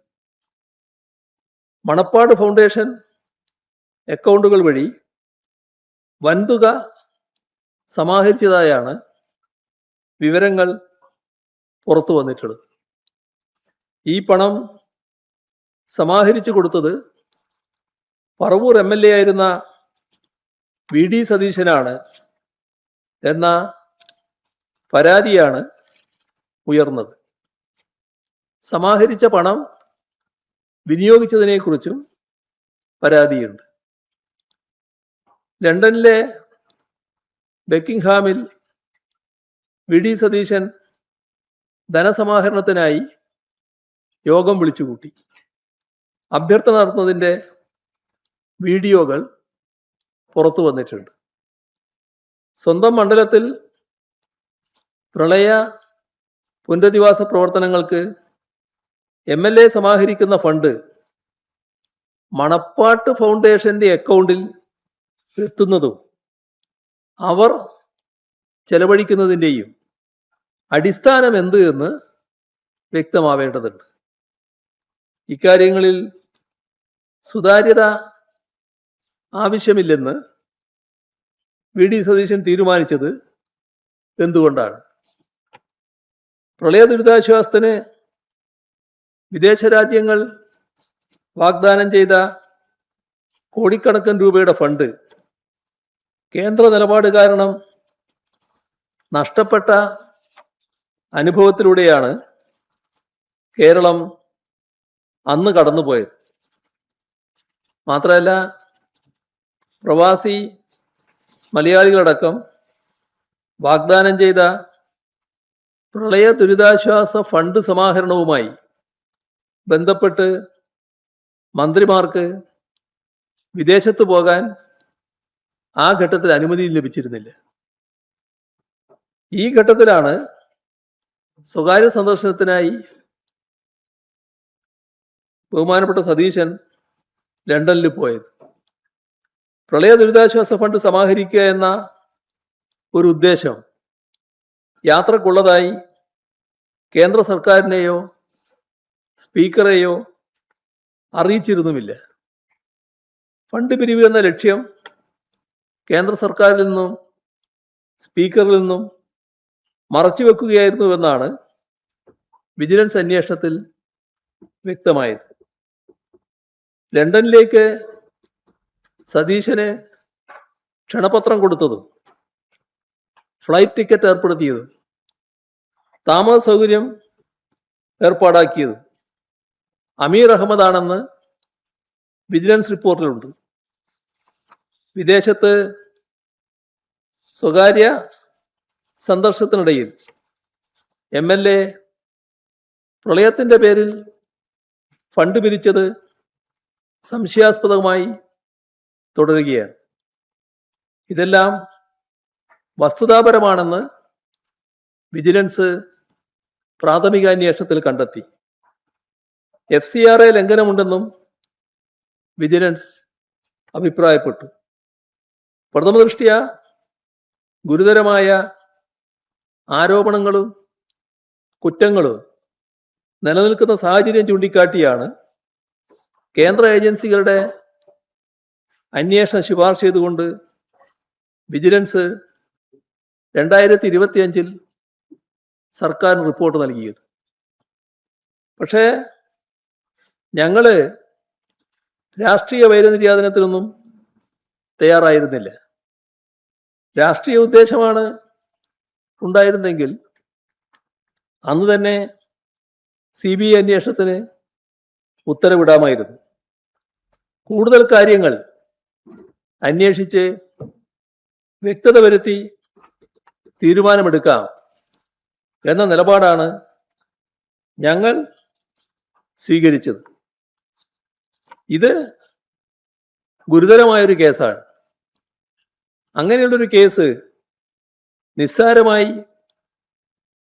മണപ്പാട് ഫൗണ്ടേഷൻ അക്കൗണ്ടുകൾ വഴി വൻതുക സമാഹരിച്ചതായാണ് വിവരങ്ങൾ പുറത്തു വന്നിട്ടുള്ളത്. ഈ പണം സമാഹരിച്ചു കൊടുത്തത് പറവൂർ MLA ആയിരുന്ന VD സതീശനാണ് എന്ന പരാതിയാണ് ഉയർന്നത്. സമാഹരിച്ച പണം വിനിയോഗിച്ചതിനെക്കുറിച്ചും പരാതിയുണ്ട്. ലണ്ടനിലെ ബക്കിംഗ്ഹാമിൽ വി ഡി സതീശൻ ധനസമാഹരണത്തിനായി യോഗം വിളിച്ചുകൂട്ടി. അഭ്യർത്ഥന നടത്തുന്നതിൻ്റെ വീഡിയോകൾ പുറത്തു വന്നിട്ടുണ്ട്. സ്വന്തം മണ്ഡലത്തിൽ പ്രളയ പുനരധിവാസ പ്രവർത്തനങ്ങൾക്ക് MLA സമാഹരിക്കുന്ന ഫണ്ട് മണപ്പാട്ട് ഫൗണ്ടേഷന്റെ അക്കൗണ്ടിൽ എത്തുന്നതും അവർ ചെലവഴിക്കുന്നതിൻ്റെയും അടിസ്ഥാനം എന്ത് എന്ന് വ്യക്തമാവേണ്ടതുണ്ട്. ഇക്കാര്യങ്ങളിൽ സുതാര്യത ആവശ്യമില്ലെന്ന് വി ഡി സതീശൻ തീരുമാനിച്ചത് എന്തുകൊണ്ടാണ്? പ്രളയ ദുരിതാശ്വാസത്തിന് വിദേശ രാജ്യങ്ങൾ വാഗ്ദാനം ചെയ്ത കോടിക്കണക്കിന് രൂപയുടെ ഫണ്ട് കേന്ദ്ര നിലപാട് കാരണം നഷ്ടപ്പെട്ട അനുഭവത്തിലൂടെയാണ് കേരളം അന്ന് കടന്നുപോയത്. മാത്രമല്ല, പ്രവാസി മലയാളികളടക്കം വാഗ്ദാനം ചെയ്ത പ്രളയ ദുരിതാശ്വാസ ഫണ്ട് സമാഹരണവുമായി ബന്ധപ്പെട്ട് മന്ത്രിമാർക്ക് വിദേശത്ത് പോകാൻ ആ ഘട്ടത്തിൽ അനുമതി ലഭിച്ചിരുന്നില്ല. ഈ ഘട്ടത്തിലാണ് സ്വകാര്യ സന്ദർശനത്തിനായി ബഹുമാനപ്പെട്ട സതീശൻ ലണ്ടനിൽ പോയത്. പ്രളയ ദുരിതാശ്വാസ ഫണ്ട് സമാഹരിക്കുക എന്ന ഒരു ഉദ്ദേശം യാത്രക്കുള്ളതായി കേന്ദ്ര സർക്കാരിനെയോ സ്പീക്കറെയോ അറിയിച്ചിരുന്നുമില്ല. ഫണ്ട് പിരിവ് എന്ന ലക്ഷ്യം കേന്ദ്ര സർക്കാരിൽ നിന്നും സ്പീക്കറിൽ നിന്നും മറച്ചുവെക്കുകയായിരുന്നുവെന്നാണ് വിജിലൻസ് അന്വേഷണത്തിൽ വ്യക്തമായത്. ലണ്ടനിലേക്ക് സതീശന് ക്ഷണപത്രം കൊടുത്തതും ഫ്ലൈറ്റ് ടിക്കറ്റ് ഏർപ്പെടുത്തിയതും താമസ സൗകര്യം ഏർപ്പാടാക്കിയതും അമീർ അഹമ്മദാണെന്ന് വിജിലൻസ് റിപ്പോർട്ടിലുണ്ട്. വിദേശത്ത് സ്വകാര്യ സന്ദർശനത്തിനിടയിൽ MLA പ്രളയത്തിൻ്റെ പേരിൽ ഫണ്ട് പിരിച്ചത് സംശയാസ്പദമായി തുടരുകയാണ്. ഇതെല്ലാം വസ്തുതാപരമാണെന്ന് വിജിലൻസ് പ്രാഥമിക അന്വേഷണത്തിൽ കണ്ടെത്തി. FCRA ലംഘനമുണ്ടെന്നും വിജിലൻസ് അഭിപ്രായപ്പെട്ടു. പ്രഥമദൃഷ്ട്യാ ഗുരുതരമായ ആരോപണങ്ങളും കുറ്റങ്ങളും നിലനിൽക്കുന്ന സാഹചര്യം ചൂണ്ടിക്കാട്ടിയാണ് കേന്ദ്ര ഏജൻസികളുടെ അന്വേഷണം ശുപാർശ ചെയ്തുകൊണ്ട് വിജിലൻസ് 2025 സർക്കാരിന് റിപ്പോർട്ട് നൽകിയത്. പക്ഷേ ഞങ്ങൾ രാഷ്ട്രീയ വൈരനിര്യാതനത്തിനൊന്നും തയ്യാറായിരുന്നില്ല. രാഷ്ട്രീയ ഉദ്ദേശമാണ് ഉണ്ടായിരുന്നെങ്കിൽ അന്ന് തന്നെ CBI അന്വേഷണത്തിന് ഉത്തരവിടാമായിരുന്നു. കൂടുതൽ കാര്യങ്ങൾ അന്വേഷിച്ച് വ്യക്തത വരുത്തി തീരുമാനമെടുക്കാം എന്ന നിലപാടാണ് ഞങ്ങൾ സ്വീകരിച്ചത്. ഇത് ഗുരുതരമായൊരു കേസാണ്. അങ്ങനെയുള്ളൊരു കേസ് നിസ്സാരമായി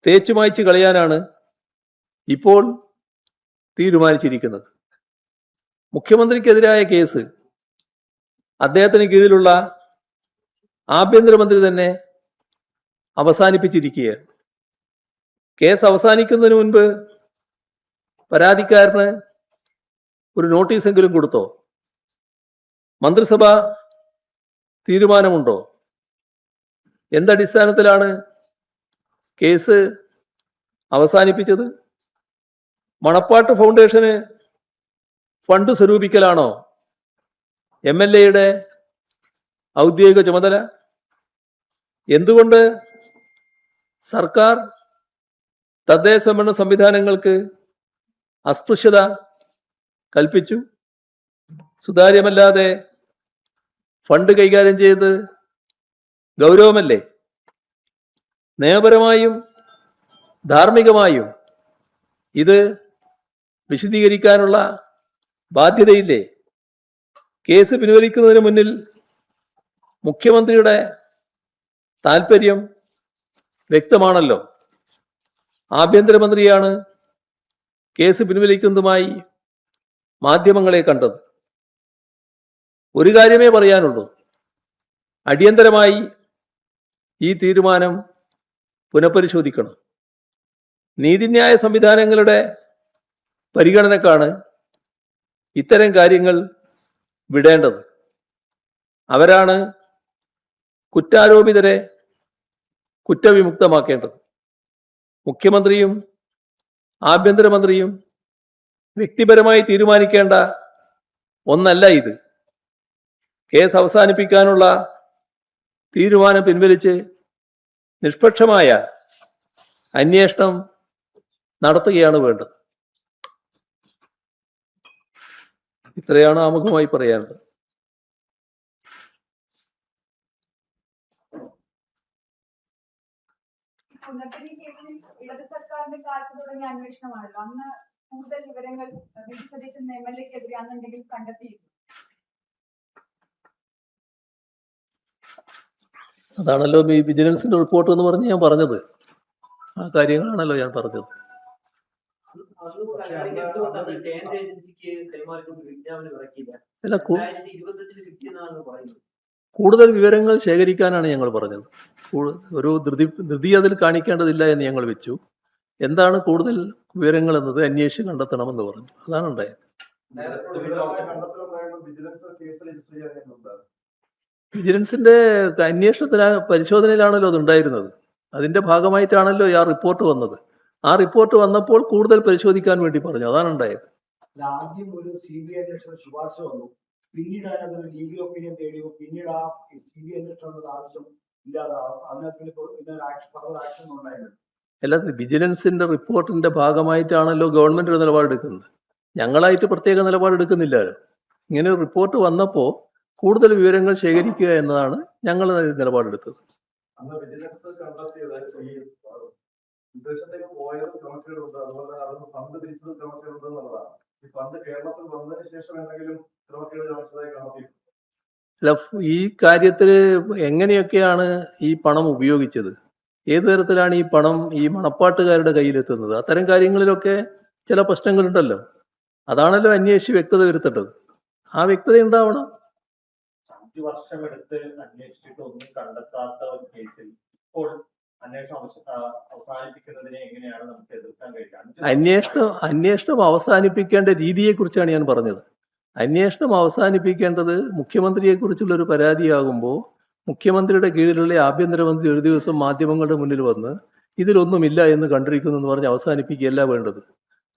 തേച്ചുമായ്ച്ച് കളയാനാണ് ഇപ്പോൾ തീരുമാനിച്ചിരിക്കുന്നത്. മുഖ്യമന്ത്രിക്കെതിരായ കേസ് അദ്ദേഹത്തിന് കീഴിലുള്ള ആഭ്യന്തരമന്ത്രി തന്നെ അവസാനിപ്പിച്ചിരിക്കുകയാണ്. കേസ് അവസാനിക്കുന്നതിന് മുൻപ് പരാതിക്കാരന് ഒരു നോട്ടീസെങ്കിലും കൊടുത്തോ? മന്ത്രിസഭ തീരുമാനമുണ്ടോ? എന്തടിസ്ഥാനത്തിലാണ് കേസ് അവസാനിപ്പിച്ചത്? മണപ്പാട്ട് ഫൗണ്ടേഷന് ഫണ്ട് സ്വരൂപിക്കലാണോ MLAയുടെ ഔദ്യോഗിക ചുമതല? എന്തുകൊണ്ട് സർക്കാർ തദ്ദേശ ഭരണ സംവിധാനങ്ങൾക്ക് അസ്പൃശ്യത കൽപ്പിച്ചു? സുതാര്യമല്ലാതെ ഫണ്ട് കൈകാര്യം ചെയ്ത് ഗൗരവമല്ലേ? നിയമപരമായും ധാർമ്മികമായും ഇത് വിശദീകരിക്കാനുള്ള ബാധ്യതയില്ലേ? കേസ് പിൻവലിക്കുന്നതിന് മുന്നിൽ മുഖ്യമന്ത്രിയുടെ താൽപ്പര്യം വ്യക്തമാണല്ലോ. ആഭ്യന്തരമന്ത്രിയാണ് കേസ് പിൻവലിക്കുന്നതുമായി മാധ്യമങ്ങളെ കണ്ടത്. ഒരു കാര്യമേ പറയാനുള്ളൂ, അടിയന്തരമായി ഈ തീരുമാനം പുനഃപരിശോധിക്കണം. നീതിന്യായ സംവിധാനങ്ങളുടെ പരിഗണനക്കാണ് ഇത്തരം കാര്യങ്ങൾ വിടേണ്ടത്. അവരാണ് കുറ്റാരോപിതരെ കുറ്റവിമുക്തമാക്കേണ്ടത്. മുഖ്യമന്ത്രിയും ആഭ്യന്തരമന്ത്രിയും വ്യക്തിപരമായി തീരുമാനിക്കേണ്ട ഒന്നല്ല ഇത്. കേസ് അവസാനിപ്പിക്കാനുള്ള തീരുമാനം പിൻവലിച്ച് നിഷ്പക്ഷമായ അന്വേഷണം നടത്തുകയാണ് വേണ്ടത്. ഇത്രയാണ് ആമുഖമായി പറയാനുള്ളത്. പുനർജനി കേസിൽ ഇടത് സർക്കാരിന്റെ കാലത്ത് തുടങ്ങിയ അന്വേഷണമാണല്ലോ. അന്ന് കൂടുതൽ വിവരങ്ങൾ വി.ഡി. സതീശൻ എം.എൽ.എക്കെതിരെ അന്നുണ്ടെങ്കിൽ കണ്ടെത്തിയിരുന്നു. അതാണല്ലോ ഈ വിജിലൻസിന്റെ റിപ്പോർട്ട് എന്ന് പറഞ്ഞ് ഞാൻ പറഞ്ഞത്. ആ കാര്യങ്ങളാണല്ലോ ഞാൻ പറഞ്ഞത്. അല്ല, കൂടുതൽ വിവരങ്ങൾ ശേഖരിക്കാനാണ് ഞങ്ങൾ പറഞ്ഞത്. ഒരു ധൃതി അതിൽ കാണിക്കേണ്ടതില്ല എന്ന് ഞങ്ങൾ വെച്ചു. എന്താണ് കൂടുതൽ വിവരങ്ങൾ എന്നത് അന്വേഷിച്ച് കണ്ടെത്തണമെന്ന് പറഞ്ഞു. അതാണ് ഉണ്ടായത്. വിജിലൻസിന്റെ പരിശോധനയിലാണല്ലോ അതുണ്ടായിരുന്നത്. അതിന്റെ ഭാഗമായിട്ടാണല്ലോ ആ റിപ്പോർട്ട് വന്നത്. ആ റിപ്പോർട്ട് വന്നപ്പോൾ കൂടുതൽ പരിശോധിക്കാൻ വേണ്ടി പറഞ്ഞു. അതാണ് ഉണ്ടായത്. ആദ്യം ഒരു CBI അന്വേഷണ ശുപാർശ വന്നു, പിന്നീട് അതിനകത്ത് ലീഗൽ ഒപ്പീനിയൻ തേടിയോ, പിന്നീട് ആ CBI അന്വേഷണം ആവശ്യം ഇല്ലാതെ അതിനകത്ത് ഫർദർ ആക്ഷൻ ഉണ്ടായിരുന്നു. അല്ല, വിജിലൻസിന്റെ റിപ്പോർട്ടിന്റെ ഭാഗമായിട്ടാണല്ലോ ഗവൺമെന്റ് ഒരു നിലപാടെടുക്കുന്നത്. ഞങ്ങളായിട്ട് പ്രത്യേക നിലപാടെടുക്കുന്നില്ലല്ലോ. ഇങ്ങനെ ഒരു റിപ്പോർട്ട് വന്നപ്പോൾ കൂടുതൽ വിവരങ്ങൾ ശേഖരിക്കുക എന്നതാണ് ഞങ്ങൾ നിലപാടെടുത്തത്. വിദേശത്തേക്ക് പോയതും ക്രമക്കേടുണ്ട്, അതുപോലെ അവിടുന്ന് ഫണ്ട് തിരിച്ചതും ക്രമക്കേടുണ്ട് എന്നുള്ളതാണ്. ഈ ഫണ്ട് കേരളത്തിൽ വന്നതിന് ശേഷം എന്തെങ്കിലും ക്രമക്കേട് കാണിച്ചതായി കണ്ടെത്തിയിട്ടുണ്ട്? അല്ല, ഈ കാര്യത്തിൽ എങ്ങനെയൊക്കെയാണ് ഈ പണം ഉപയോഗിച്ചത്, ഏതു തരത്തിലാണ് ഈ പണം ഈ മണപ്പാട്ടുകാരുടെ കയ്യിലെത്തുന്നത്, അത്തരം കാര്യങ്ങളിലൊക്കെ ചില പ്രശ്നങ്ങളുണ്ടല്ലോ. അതാണല്ലോ അന്വേഷിച്ച് വ്യക്തത വരുത്തേണ്ടത്. ആ വ്യക്തത ഉണ്ടാവണം. 5 വർഷമെടുത്ത് അന്വേഷിച്ചിട്ട് ഒന്നും കണ്ടെത്താത്ത ഒരു കേസിൽ ഇപ്പോൾ അവസാനിപ്പിക്കുന്നതിനെ എങ്ങനെയാണ് നമുക്ക് എതിർക്കാൻ കഴിയുക? അന്വേഷണം അവസാനിപ്പിക്കേണ്ട രീതിയെ കുറിച്ചാണ് ഞാൻ പറഞ്ഞത്. അന്വേഷണം അവസാനിപ്പിക്കേണ്ടത് മുഖ്യമന്ത്രിയെ കുറിച്ചുള്ള ഒരു പരാതിയാകുമ്പോൾ മുഖ്യമന്ത്രിയുടെ കീഴിലുള്ള ആഭ്യന്തരമന്ത്രി ഒരു ദിവസം മാധ്യമങ്ങളുടെ മുന്നിൽ വന്ന് ഇതിലൊന്നുമില്ല എന്ന് കണ്ടിരിക്കുന്നു എന്ന് പറഞ്ഞ് അവസാനിപ്പിക്കുകയല്ല വേണ്ടത്.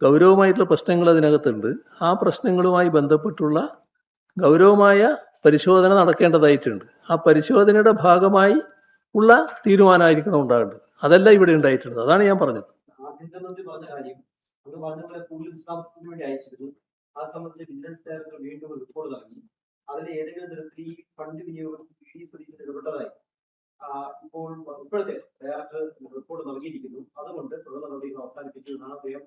ഗൗരവമായിട്ടുള്ള പ്രശ്നങ്ങൾ അതിനകത്തുണ്ട്. ആ പ്രശ്നങ്ങളുമായി ബന്ധപ്പെട്ടുള്ള ഗൗരവമായ പരിശോധന നടക്കേണ്ടതായിട്ടുണ്ട്. ആ പരിശോധനയുടെ ഭാഗമായി ഉള്ള തീരുമാനമായിരിക്കണം ഉണ്ടാകേണ്ടത്. അതല്ല ഇവിടെ ഉണ്ടായിട്ടുള്ളത്. അതാണ് ഞാൻ പറഞ്ഞത്. ആഭ്യന്തരമന്ത്രി പറഞ്ഞ കാര്യം അത് മാധ്യമങ്ങളെ കൂടുതൽ വിശദാംശത്തിന് വേണ്ടി അയച്ചിരുന്നു. ആ സംബന്ധിച്ച് വിജിലൻസ് ഡയറക്ടർ വീണ്ടും റിപ്പോർട്ട് നൽകി. അതിൽ ഏതെങ്കിലും തരത്തിൽ ഈ ഫണ്ട് വിനിയോഗം വി.ഡി. സതീശൻ ഇടപെട്ടതായി ഇപ്പോൾ ഇപ്പോഴത്തെ ഡയറക്ടർ റിപ്പോർട്ട് നൽകിയിരിക്കുന്നു. അതുകൊണ്ട് തുടർ നടപടികൾ അവസാനിപ്പിക്കുമെന്നാണ് അദ്ദേഹം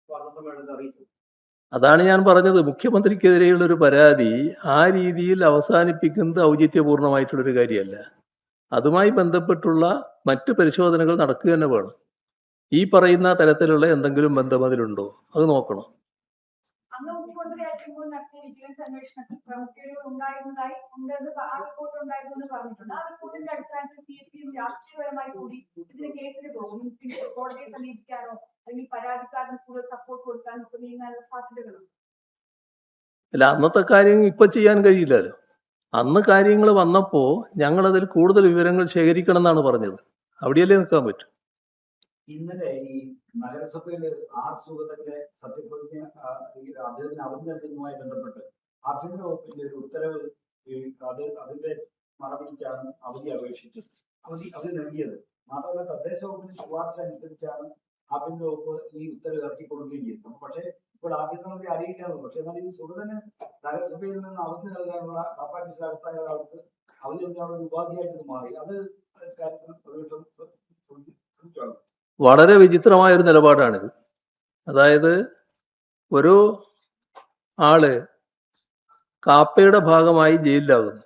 വാർത്താസമ്മേളനത്തിൽ അറിയിച്ചത്. അതാണ് ഞാൻ പറഞ്ഞത്. മുഖ്യമന്ത്രിക്കെതിരെയുള്ള ഒരു പരാതി ആ രീതിയിൽ അവസാനിപ്പിക്കുന്നത് ഔചിത്യപൂർണമായിട്ടുള്ളൊരു കാര്യമല്ല. അതുമായി ബന്ധപ്പെട്ടുള്ള മറ്റു പരിശോധനകൾ നടക്കുക തന്നെ വേണം. ഈ പറയുന്ന തരത്തിലുള്ള എന്തെങ്കിലും ബന്ധം അതിലുണ്ടോ അത് നോക്കണം. അന്ന് മുഖ്യമന്ത്രി ആയിരിക്കുമ്പോൾ നടത്തിയ വിജിലൻസ് അന്വേഷണത്തിൽ ക്രമക്കേടുകൾ ഉണ്ടായിരുന്നതായി റിപ്പോർട്ട് ഉണ്ടായിരുന്നു എന്ന് പറഞ്ഞിട്ടുണ്ട്. ആ റിപ്പോർട്ടിന്റെ അടിസ്ഥാനത്തിൽ CPM രാഷ്ട്രീയപരമായി കൂടി ഇതിന് കേസിന് പോകും. കോടതിയെ സമീപിക്കാനോ അല്ലെങ്കിൽ പരാതിക്കാരന് കൂടുതൽ സപ്പോർട്ട് കൊടുക്കാനോ ഒക്കെ നീങ്ങാനുള്ള സാധ്യതകളുണ്ട്. അല്ല, അന്നത്തെ കാര്യം ഇപ്പൊ ചെയ്യാൻ കഴിയില്ലല്ലോ. അന്ന് കാര്യങ്ങൾ വന്നപ്പോൾ ഞങ്ങളതിൽ കൂടുതൽ വിവരങ്ങൾ ശേഖരിക്കണം എന്നാണ് പറഞ്ഞത്. അവിടെയല്ലേ നിൽക്കാൻ പറ്റും. ഇന്നലെ ഈ നഗരസഭയിൽ ആർ സുഗതന്റെ സത്യപ്രതിജ്ഞ അദ്ദേഹത്തിന് അവധി നൽകുന്നതുമായി ബന്ധപ്പെട്ട് ആഭ്യന്തര വകുപ്പിന്റെ ഒരു ഉത്തരവ് അതിന്റെ മറപിടിച്ചാണ് അവധി അപേക്ഷിച്ചത്. അവധി നൽകിയത് മാത്രമല്ല, തദ്ദേശ വകുപ്പിന്റെ ശുപാർശ അനുസരിച്ചാണ് ആഭ്യന്തര വകുപ്പ് ഈ ഉത്തരവ് ഇറക്കി കൊടുക്കുകയും ചെയ്തത്. പക്ഷേ ഇപ്പോൾ ആഭ്യന്തരമന്ത്രി അറിയിക്കാറുണ്ട്. പക്ഷെ എന്നാൽ ഇത് സുഗതന് നഗരസഭയിൽ നിന്ന് അവധി നൽകാനുള്ള കാപ്പാട്ടിസിനകത്തായ ഒരാൾക്ക് അവധി നൽകാനുള്ള ഒരു ഉപാധിയായിട്ട് ഇത് മാറി. അത് കാര്യത്തിൽ പ്രതിപക്ഷം ശ്രദ്ധിച്ചാണ്. വളരെ വിചിത്രമായ ഒരു നിലപാടാണിത്. അതായത് ഒരു ആള് കാപ്പയുടെ ഭാഗമായി ജയിലിലാകുന്നു.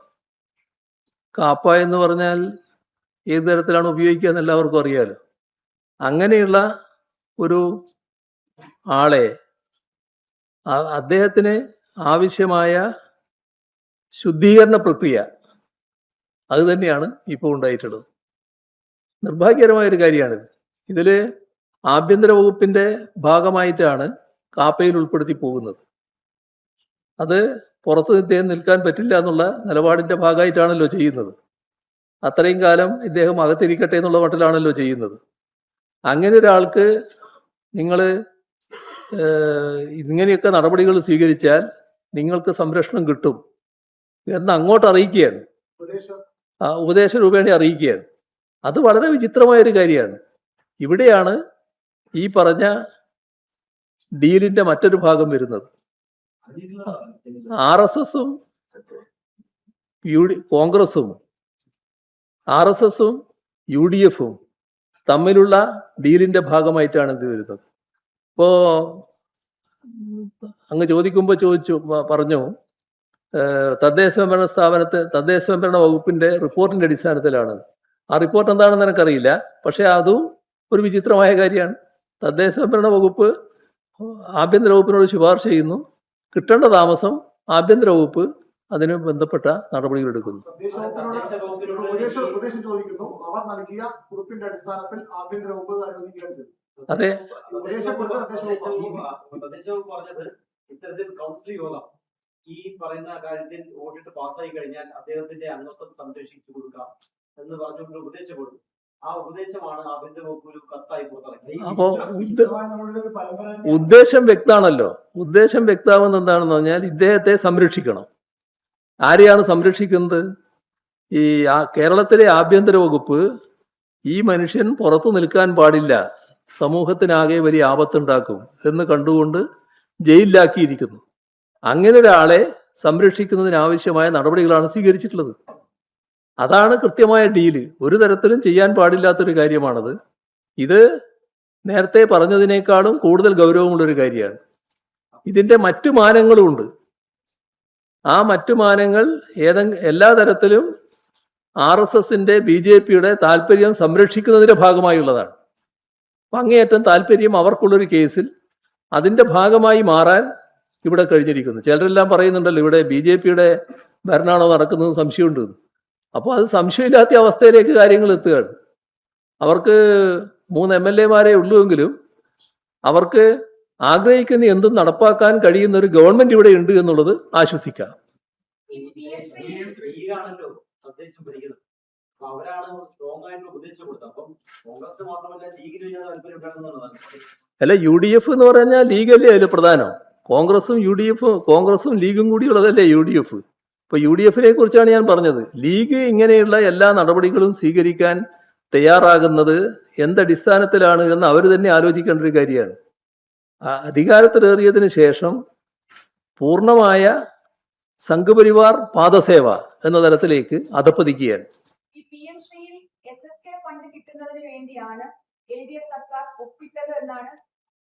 കാപ്പ എന്ന് പറഞ്ഞാൽ ഏത് തരത്തിലാണ് ഉപയോഗിക്കുക എന്ന് എല്ലാവർക്കും അറിയാലോ. അങ്ങനെയുള്ള ഒരു ആളെ അദ്ദേഹത്തിന് ആവശ്യമായ ശുദ്ധീകരണ പ്രക്രിയ അത് തന്നെയാണ് ഇപ്പോൾ ഉണ്ടായിട്ടുള്ളത്. നിർഭാഗ്യകരമായ ഒരു കാര്യമാണിത്. ഇതിൽ ആഭ്യന്തര വകുപ്പിന്റെ ഭാഗമായിട്ടാണ് കാപ്പയിൽ ഉൾപ്പെടുത്തി പോകുന്നത്. അത് പുറത്ത് ഇദ്ദേഹം നിൽക്കാൻ പറ്റില്ല എന്നുള്ള നിലപാടിന്റെ ഭാഗമായിട്ടാണല്ലോ ചെയ്യുന്നത്. അത്രയും കാലം ഇദ്ദേഹം അകത്തിരിക്കട്ടെ എന്നുള്ള മട്ടിലാണല്ലോ ചെയ്യുന്നത്. അങ്ങനെ ഒരാൾക്ക് നിങ്ങൾ ഇങ്ങനെയൊക്കെ നടപടികൾ സ്വീകരിച്ചാൽ നിങ്ങൾക്ക് സംരക്ഷണം കിട്ടും എന്ന് അങ്ങോട്ട് അറിയിക്കുകയാണ്, ഉപദേശ രൂപേണ അറിയിക്കുകയാണ്. അത് വളരെ വിചിത്രമായൊരു കാര്യമാണ്. ഇവിടെയാണ് ഈ പറഞ്ഞ ഡീലിന്റെ മറ്റൊരു ഭാഗം വരുന്നത്. RSSും കോൺഗ്രസും RSSും UDFും തമ്മിലുള്ള ഡീലിന്റെ ഭാഗമായിട്ടാണ് ഇത് വരുന്നത്. ഇപ്പോ അങ്ങ് ചോദിക്കുമ്പോൾ പറഞ്ഞു തദ്ദേശ സ്വയംഭരണ വകുപ്പിന്റെ റിപ്പോർട്ടിന്റെ അടിസ്ഥാനത്തിലാണ്. ആ റിപ്പോർട്ട് എന്താണെന്ന് എനിക്കറിയില്ല. പക്ഷെ അതും ഒരു വിചിത്രമായ കാര്യമാണ്. തദ്ദേശ സ്വയംഭരണ വകുപ്പ് ആഭ്യന്തര വകുപ്പിനോട് ശുപാർശ ചെയ്യുന്നു. കിട്ടേണ്ട താമസം ആഭ്യന്തര വകുപ്പ് അതിന് ബന്ധപ്പെട്ട നടപടികൾ എടുക്കുന്നു. ഉപദേശം ചോദിക്കുന്നു. അവർ നൽകിയ കുറിപ്പിന്റെ അടിസ്ഥാനത്തിൽ ആഭ്യന്തര വകുപ്പ് അനുവദിക്കുകയാണ് ചെയ്തത്. അതെ, പ്രദേശവും പറഞ്ഞത് ഇത്തരത്തിൽ കൗൺസിൽ യോഗം ഈ പറയുന്ന കാര്യത്തിൽ വോട്ടിട്ട് പാസ്സായി കഴിഞ്ഞാൽ അദ്ദേഹത്തിന്റെ അംഗത്വം സംരക്ഷിച്ചു കൊടുക്കാം എന്ന് പറഞ്ഞുകൊണ്ട് ഉപദേശം കൊടുക്കും. ആ ഉപദേശമാണ് ആഭ്യന്തര വകുപ്പ് ഒരു കത്തായി പുറത്തിറങ്ങിയത്. അപ്പോ ഉദ്ദേശം വ്യക്തമാണല്ലോ. ഉദ്ദേശം വ്യക്തമാകുന്ന എന്താണെന്ന് പറഞ്ഞാൽ ഇദ്ദേഹത്തെ സംരക്ഷിക്കണം. ആരെയാണ് സംരക്ഷിക്കുന്നത്? ഈ കേരളത്തിലെ ആഭ്യന്തര വകുപ്പ് ഈ മനുഷ്യൻ പുറത്തു നിൽക്കാൻ പാടില്ല, സമൂഹത്തിനാകെ വലിയ ആപത്തുണ്ടാക്കും എന്ന് കണ്ടുകൊണ്ട് ജയിലിലാക്കിയിരിക്കുന്നു. അങ്ങനെ ഒരാളെ സംരക്ഷിക്കുന്നതിനാവശ്യമായ നടപടികളാണ് സ്വീകരിച്ചിട്ടുള്ളത്. അതാണ് കൃത്യമായ ഡീല്. ഒരു തരത്തിലും ചെയ്യാൻ പാടില്ലാത്തൊരു കാര്യമാണത്. ഇത് നേരത്തെ പറഞ്ഞതിനേക്കാളും കൂടുതൽ ഗൗരവമുള്ളൊരു കാര്യമാണ്. ഇതിന്റെ മറ്റു മാനങ്ങളും ഉണ്ട്. ആ മറ്റു മാനങ്ങൾ എല്ലാ തരത്തിലും RSSന്റെ BJPയുടെ താല്പര്യം സംരക്ഷിക്കുന്നതിന്റെ ഭാഗമായുള്ളതാണ്. അപ്പം അങ്ങേയറ്റം താല്പര്യം അവർക്കുള്ളൊരു കേസിൽ അതിന്റെ ഭാഗമായി മാറാൻ ഇവിടെ കഴിഞ്ഞിരിക്കുന്നു. ചിലരെല്ലാം പറയുന്നുണ്ടല്ലോ ഇവിടെ BJPയുടെ ഭരണമാണോ നടക്കുന്നത് സംശയമുണ്ട്. അപ്പോൾ അത് സംശയമില്ലാത്ത അവസ്ഥയിലേക്ക് കാര്യങ്ങൾ എത്തുകയാണ്. അവർക്ക് 3 MLA-മാരെ ഉള്ളുവെങ്കിലും അവർക്ക് ആഗ്രഹിക്കുന്ന എന്തും നടപ്പാക്കാൻ കഴിയുന്ന ഒരു ഗവൺമെന്റ് ഇവിടെ ഉണ്ട് എന്നുള്ളത് ആശ്വസിക്കാം. ലീഗാണല്ലോ തദ്ദേശം ഭരിക്കുന്നത്. അപ്പൊ അവരാണ് സ്ട്രോങ് ആയിട്ട് ഉപദേശം കൊടുത്തത്. അപ്പം കോൺഗ്രസ് മാത്രമല്ല ലീഗിന് താല്പര്യം ഉണ്ടാകുന്നതാണ്. അല്ല, UDF എന്ന് പറഞ്ഞാൽ ലീഗല്ലേ അതിൽ പ്രധാനം. കോൺഗ്രസും ലീഗും കൂടിയുള്ളതല്ലേ UDF. ഇപ്പൊ UDFനെ കുറിച്ചാണ് ഞാൻ പറഞ്ഞത്. ലീഗ് ഇങ്ങനെയുള്ള എല്ലാ നടപടികളും സ്വീകരിക്കാൻ തയ്യാറാകുന്നത് എന്തടിസ്ഥാനത്തിലാണ് എന്ന് അവർ തന്നെ ആലോചിക്കേണ്ട ഒരു കാര്യമാണ്. അധികാരത്തിലേറിയതിനു ശേഷം പൂർണ്ണമായ സംഘപരിവാർ പാദസേവ എന്ന തരത്തിലേക്ക് അധപ്പതിക്കുകയാണ്. ഈ PM ശ്രീയിൽ SSK ഫണ്ട് കിട്ടുന്നതിന് വേണ്ടിയാണ് LDF സർക്കാർ ഒപ്പിട്ടത് എന്നാണ്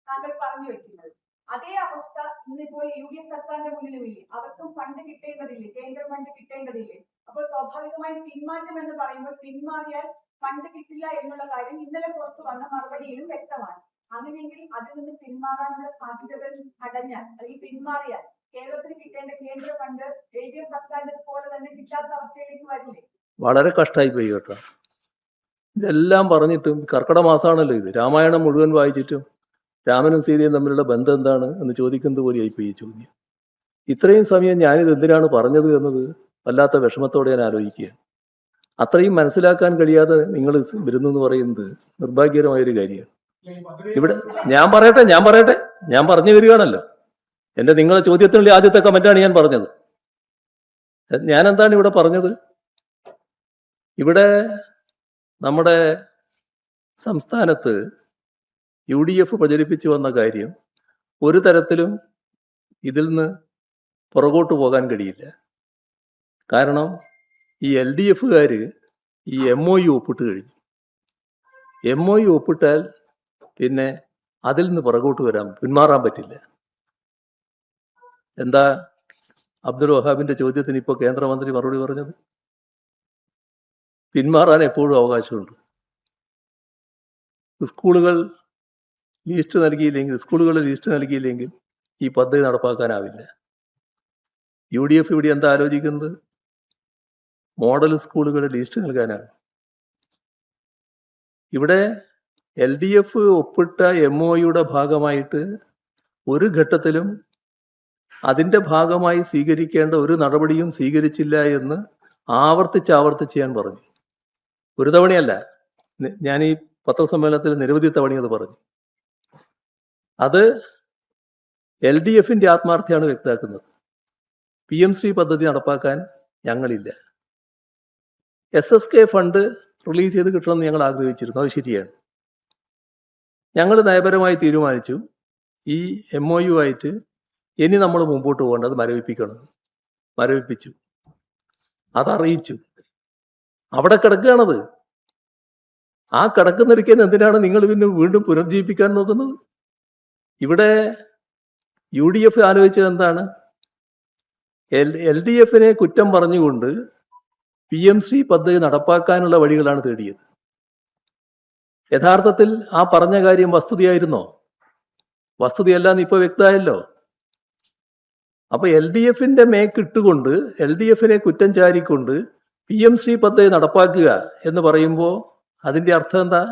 താങ്കൾ പറഞ്ഞു വെക്കുന്നത്. അതേ അവസ്ഥ ഇന്നിപ്പോൾ UDF സർക്കാരിന്റെ മുന്നിലുമില്ലേ? അവർക്കും ഫണ്ട് കിട്ടേണ്ടതില്ലേ? കേന്ദ്ര ഫണ്ട് കിട്ടേണ്ടതില്ലേ? അപ്പോൾ സ്വാഭാവികമായും പിന്മാറ്റം എന്ന് പറയുമ്പോൾ പിന്മാറിയാൽ ഫണ്ട് കിട്ടില്ല എന്നുള്ള കാര്യം ഇന്നലെ പുറത്തു വന്ന മറുപടിയിലും വ്യക്തമാണ്. അങ്ങനെയെങ്കിൽ അതിൽ നിന്ന് പിന്മാറാനുള്ള സാധ്യതകൾ അടഞ്ഞാൽ അല്ലെങ്കിൽ പിന്മാറിയാൽ കേരളത്തിന് കിട്ടേണ്ട കേന്ദ്ര ഫണ്ട് LDF സർക്കാരിന്റെ പോലെ തന്നെ കിട്ടാത്ത അവസ്ഥയിലേക്ക് വരില്ലേ? വളരെ കഷ്ടമായി പോയി കേട്ടോ. ഇതെല്ലാം പറഞ്ഞിട്ടും കർക്കിടക മാസമാണല്ലോ ഇത്. രാമായണം മുഴുവൻ വായിച്ചിട്ടും രാമനും സീതയും തമ്മിലുള്ള ബന്ധം എന്താണ് എന്ന് ചോദിക്കുന്നത് പോലെ ആയിപ്പോയി ഈ ചോദ്യം. ഇത്രയും സമയം ഞാനിത് എന്തിനാണ് പറഞ്ഞത് എന്നത് വല്ലാത്ത വിഷമത്തോടെ ഞാൻ ആലോചിക്കുക. അത്രയും മനസ്സിലാക്കാൻ കഴിയാതെ നിങ്ങൾ വരുന്നു എന്ന് പറയുന്നത് നിർഭാഗ്യകരമായൊരു കാര്യമാണ്. ഇവിടെ ഞാൻ പറഞ്ഞു വരികയാണല്ലോ. നിങ്ങളെ ചോദ്യത്തിനുള്ള ആദ്യത്തെ കമന്റാണ് ഞാൻ പറഞ്ഞത്. ഞാൻ എന്താണ് ഇവിടെ പറഞ്ഞത്? ഇവിടെ നമ്മുടെ സംസ്ഥാനത്ത് UDF പ്രചരിപ്പിച്ചു വന്ന കാര്യം ഒരു തരത്തിലും ഇതിൽ നിന്ന് പുറകോട്ട് പോകാൻ കഴിയില്ല. കാരണം ഈ LDFകാർ ഈ MOU ഒപ്പിട്ട് കഴിഞ്ഞു. MOU ഒപ്പിട്ടാൽ പിന്നെ അതിൽ നിന്ന് പുറകോട്ട് പിന്മാറാൻ പറ്റില്ല. എന്താ അബ്ദുൽ വഹാബിന്റെ ചോദ്യത്തിന് ഇപ്പോൾ കേന്ദ്രമന്ത്രി മറുപടി പറഞ്ഞത്? പിന്മാറാൻ എപ്പോഴും അവകാശമുണ്ട്. സ്കൂളുകൾ ലിസ്റ്റ് നൽകിയില്ലെങ്കിൽ ഈ പദ്ധതി നടപ്പാക്കാനാവില്ല. UDF ഇവിടെ എന്താ ആലോചിക്കുന്നത്? മോഡൽ സ്കൂളുകളുടെ ലിസ്റ്റ് നൽകാനാണ്. ഇവിടെ LDF ഒപ്പിട്ട MOUയുടെ ഭാഗമായിട്ട് ഒരു ഘട്ടത്തിലും അതിൻ്റെ ഭാഗമായി സ്വീകരിക്കേണ്ട ഒരു നടപടിയും സ്വീകരിച്ചില്ല എന്ന് ആവർത്തിച്ച് ഞാൻ പറഞ്ഞു. ഒരു തവണയല്ല, ഞാൻ ഈ പത്രസമ്മേളനത്തിൽ നിരവധി തവണ അത് പറഞ്ഞു. അത് LDFന്റെ ആത്മാർത്ഥയാണ് വ്യക്തമാക്കുന്നത്. PMC പദ്ധതി നടപ്പാക്കാൻ ഞങ്ങളില്ല. SSK ഫണ്ട് റിലീസ് ചെയ്ത് കിട്ടണമെന്ന് ഞങ്ങൾ ആഗ്രഹിച്ചിരുന്നു. അത് ശരിയാണ്. ഞങ്ങൾ നയപരമായി തീരുമാനിച്ചു ഈ MOU ആയിട്ട് ഇനി നമ്മൾ മുമ്പോട്ട് പോകേണ്ടത് മരവിപ്പിച്ചു. അതറിയിച്ചു. അവിടെ കിടക്കുകയാണത്. ആ കിടക്കുന്നിരിക്കാൻ എന്തിനാണ് നിങ്ങൾ പിന്നെ വീണ്ടും പുനർജീവിപ്പിക്കാൻ നോക്കുന്നത്? ഇവിടെ UDF ആലോചിച്ചത് എന്താണ്? LDFനെ കുറ്റം പറഞ്ഞുകൊണ്ട് PMC പദ്ധതി നടപ്പാക്കാനുള്ള വഴികളാണ് തേടിയത്. യഥാർത്ഥത്തിൽ ആ പറഞ്ഞ കാര്യം വസ്തുതയായിരുന്നോ? വസ്തുതയല്ലാന്ന് ഇപ്പൊ വ്യക്തമായല്ലോ. അപ്പൊ LDFന്റെ മേക്കിട്ടുകൊണ്ട് LDFനെ കുറ്റം ചാരിക്കൊണ്ട് PMC പദ്ധതി നടപ്പാക്കുക എന്ന് പറയുമ്പോൾ അതിന്റെ അർത്ഥം എന്താ?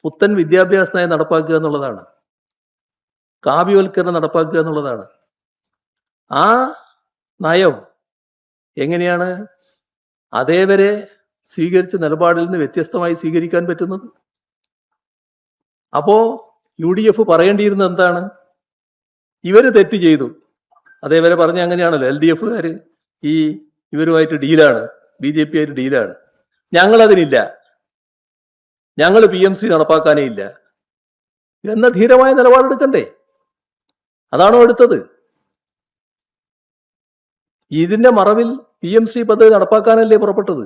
പുത്തൻ വിദ്യാഭ്യാസ നയം നടപ്പാക്കുക എന്നുള്ളതാണ്. കാവ്യവൽക്കരണം നടപ്പാക്കുക എന്നുള്ളതാണ്. ആ നയം എങ്ങനെയാണ് അതേവരെ സ്വീകരിച്ച നിലപാടിൽ നിന്ന് വ്യത്യസ്തമായി സ്വീകരിക്കാൻ പറ്റുന്നത്? അപ്പോ UDF പറയേണ്ടിയിരുന്നത് എന്താണ്? ഇവര് തെറ്റ് ചെയ്തു. അതേവരെ പറഞ്ഞ അങ്ങനെയാണല്ലോ LDFകാർ ഇവരുമായിട്ട് ഡീലാണ്, BJP ആയിട്ട് ഡീലാണ്. ഞങ്ങളതിനില്ല, ഞങ്ങൾ PMC നടപ്പാക്കാനേ ഇല്ല എന്ന ധീരമായ നിലപാടെടുക്കണ്ടേ? അതാണോ എടുത്തത്? ഇതിന്റെ മറവിൽ PMC പദ്ധതി നടപ്പാക്കാനല്ലേ പുറപ്പെട്ടത്?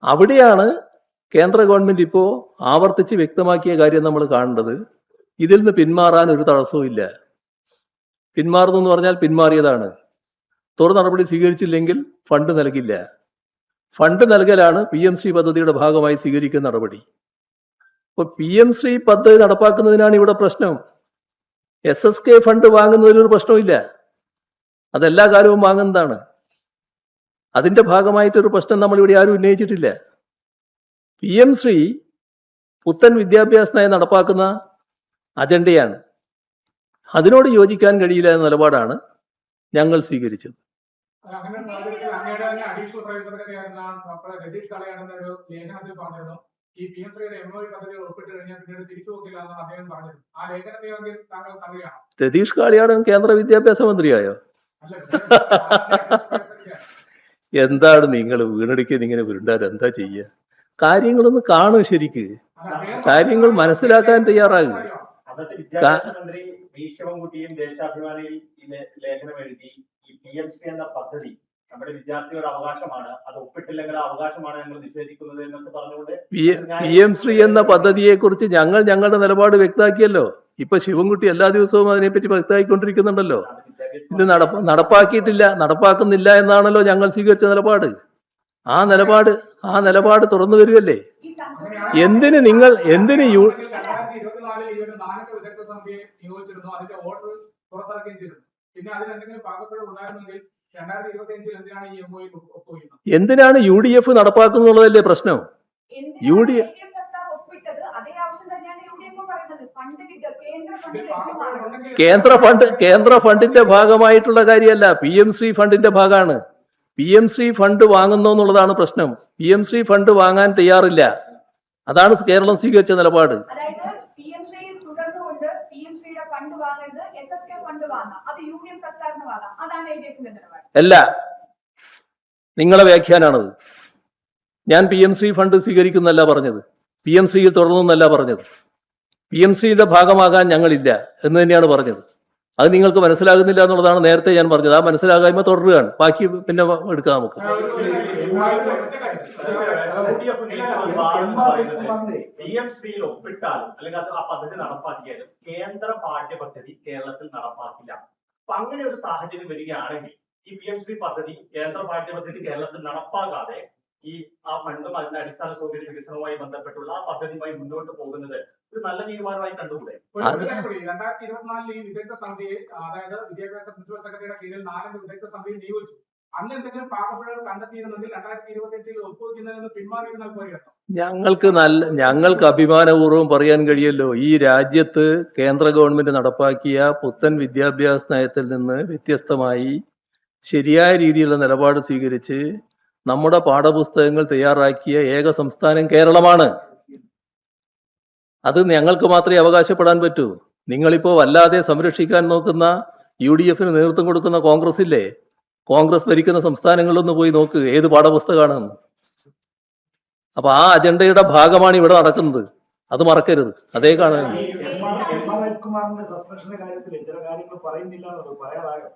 അവിടെയാണ് കേന്ദ്ര ഗവൺമെന്റ് ഇപ്പോ ആവർത്തിച്ച് വ്യക്തമാക്കിയ കാര്യം നമ്മൾ കാണേണ്ടത്. ഇതിൽ നിന്ന് പിന്മാറാൻ ഒരു തടസ്സവും ഇല്ല. പിന്മാറുന്നു എന്ന് പറഞ്ഞാൽ പിന്മാറിയതാണ്. തുടർ നടപടി സ്വീകരിച്ചില്ലെങ്കിൽ ഫണ്ട് നൽകില്ല. ഫണ്ട് നൽകലാണ് PMC പദ്ധതിയുടെ ഭാഗമായി സ്വീകരിക്കുന്ന നടപടി. അപ്പൊ PMC പദ്ധതി നടപ്പാക്കുന്നതിനാണ് ഇവിടെ പ്രശ്നം. SSK ഫണ്ട് വാങ്ങുന്നതിലൊരു പ്രശ്നമില്ല. അതെല്ലാ കാലവും വാങ്ങുന്നതാണ്. അതിന്റെ ഭാഗമായിട്ടൊരു പ്രശ്നം നമ്മൾ ഇവിടെ ആരും ഉന്നയിച്ചിട്ടില്ല. PMC പുത്തൻ വിദ്യാഭ്യാസ നയം നടപ്പാക്കുന്ന അജണ്ടയാണ്. അതിനോട് യോജിക്കാൻ കഴിയില്ല എന്ന നിലപാടാണ് ഞങ്ങൾ സ്വീകരിച്ചത്. അങ്ങനെ സാഹചര്യത്തിൽ അങ്ങയുടെ തന്നെ അഡീഷണൽ പ്രൈവറ്റ് സെക്രട്ടറിയായിരുന്ന ഡോക്ടർ രതീഷ് കാളയാണെന്ന ഒരു ലേഖനത്തിൽ പറഞ്ഞിരുന്നു ഈ PMCയുടെ MOU പദ്ധതി ഒപ്പിട്ട് കഴിഞ്ഞാൽ പിന്നീട് തിരിച്ചു പോകില്ല എന്നാണ് അദ്ദേഹം പറഞ്ഞത്. ആ ലേഖനത്തെ താങ്കൾ തള്ളുകയാണോ? രതീഷ് കാളിയാടൻ കേന്ദ്ര വിദ്യാഭ്യാസ മന്ത്രിയായോ? എന്താണ് നിങ്ങൾ വീണടിക്കുന്ന ഇങ്ങനെ വീണ്ടാൽ എന്താ ചെയ്യുക? കാര്യങ്ങളൊന്ന് കാണും, ശരിക്ക് കാര്യങ്ങൾ മനസ്സിലാക്കാൻ തയ്യാറാകുക. അന്നത്തെ വിദ്യാഭ്യാസ മന്ത്രി വി ശിവൻകുട്ടിയും ദേശാഭിമാനിയിൽ ലേഖനം എഴുതി ഈ PMC എന്ന പദ്ധതി നമ്മുടെ വിദ്യാർത്ഥികളുടെ അവകാശമാണ്, അത് ഒപ്പിട്ടില്ലെങ്കിൽ അവകാശമാണ് ഞങ്ങൾ നിഷേധിക്കുന്നത് എന്നൊക്കെ പറഞ്ഞുകൊണ്ട് PMC എന്ന പദ്ധതിയെ കുറിച്ച് ഞങ്ങളുടെ നിലപാട് വ്യക്തമാക്കിയല്ലോ. ഇപ്പൊ ശിവൻകുട്ടി എല്ലാ ദിവസവും അതിനെപ്പറ്റി വ്യക്തമാക്കിക്കൊണ്ടിരിക്കുന്നുണ്ടല്ലോ. ഇത് നടപ്പാക്കുന്നില്ല എന്നാണല്ലോ ഞങ്ങൾ സ്വീകരിച്ച നിലപാട്. ആ നിലപാട് തുറന്നു വരികയല്ലേ. എന്തിന് എന്തിനാണ് UDF നടപ്പാക്കുന്നുള്ളതല്ലേ പ്രശ്നം? കേന്ദ്ര ഫണ്ടിന്റെ ഭാഗമായിട്ടുള്ള കാര്യമല്ല, PMC ഫണ്ടിന്റെ ഭാഗമാണ്. PMC ഫണ്ട് വാങ്ങുന്നു എന്നുള്ളതാണ് പ്രശ്നം. PMC ഫണ്ട് വാങ്ങാൻ തയ്യാറില്ല. അതാണ് കേരളം സ്വീകരിച്ച നിലപാട്. അല്ല, നിങ്ങളെ വ്യാഖ്യാനാണത്. ഞാൻ PMC ഫണ്ട് സ്വീകരിക്കുന്നല്ല പറഞ്ഞത്, PMCയിൽ തുടർന്നല്ല പറഞ്ഞത്. PMCയുടെ ഭാഗമാകാൻ ഞങ്ങളില്ല എന്ന് തന്നെയാണ് പറഞ്ഞത്. അത് നിങ്ങൾക്ക് മനസ്സിലാകുന്നില്ല എന്നുള്ളതാണ് നേരത്തെ ഞാൻ പറഞ്ഞത്. ആ മനസ്സിലാകായ്മ തുടരുകയാണ്. ബാക്കി പിന്നെ എടുക്കാം നമുക്ക്. PMCയിൽ ഒപ്പിട്ടാലും അല്ലെങ്കിൽ അത് ആ പദ്ധതി നടപ്പാക്കിയാലും കേന്ദ്ര പാഠ്യപദ്ധതി കേരളത്തിൽ നടപ്പാക്കില്ല. അപ്പൊ അങ്ങനെ ഒരു സാഹചര്യം വരികയാണെങ്കിൽ ഈ PMC പദ്ധതി കേന്ദ്ര പാഠ്യപദ്ധതി കേരളത്തിൽ നടപ്പാക്കാതെ ആ ഫണ്ടും അതിന്റെ അടിസ്ഥാന സൗകര്യ വികസനവുമായി ബന്ധപ്പെട്ടുള്ള ആ പദ്ധതിയുമായി മുന്നോട്ട് പോകുന്നത് ഒരു നല്ല തീരുമാനമായി കണ്ടുകൂടെ? 2024 ഈ വിദഗ്ധ സമിതിയെ, അതായത് വിദ്യാഭ്യാസ പ്രിൻസിപ്പൽ സെക്രട്ടറിയുടെ കീഴിൽ 4 വിദഗ്ധ സമിതിയെ നിയോഗിച്ചു. അന്ന് എന്തെങ്കിലും പാകപ്പിഴകൾ കണ്ടെത്തിയിരുന്നെങ്കിൽ 2025 ഒപ്പുവെക്കുന്നതിൽ നിന്ന് പിന്മാറിയിരുന്നാൽ പോയിരുന്നു. ഞങ്ങൾക്ക് അഭിമാനപൂർവ്വം പറയാൻ കഴിയല്ലോ, ഈ രാജ്യത്ത് കേന്ദ്ര ഗവൺമെന്റ് നടപ്പാക്കിയ പുത്തൻ വിദ്യാഭ്യാസ നയത്തിൽ നിന്ന് വ്യത്യസ്തമായി ശരിയായ രീതിയിലുള്ള നിലപാട് സ്വീകരിച്ച് നമ്മുടെ പാഠപുസ്തകങ്ങൾ തയ്യാറാക്കിയ ഏക സംസ്ഥാനം കേരളമാണ്. അത് ഞങ്ങൾക്ക് മാത്രമേ അവകാശപ്പെടാൻ പറ്റൂ. നിങ്ങളിപ്പോ വല്ലാതെ സംരക്ഷിക്കാൻ നോക്കുന്ന UDFന് നേതൃത്വം കൊടുക്കുന്ന കോൺഗ്രസ് ഇല്ലേ, കോൺഗ്രസ് ഭരിക്കുന്ന സംസ്ഥാനങ്ങളിലൊന്ന് പോയി നോക്ക് ഏത് പാഠപുസ്തകമാണെന്ന്. അപ്പൊ ആ അജണ്ടയുടെ ഭാഗമാണ് ഇവിടെ നടക്കുന്നത്. അത് മറക്കരുത്. അതേ കാണാൻ അനിൽകുമാറിന്റെ സസ്പെൻഷന്റെ കാര്യത്തിൽ ചില കാര്യങ്ങൾ പറയുന്നില്ല എന്നത് പറയാറായോ?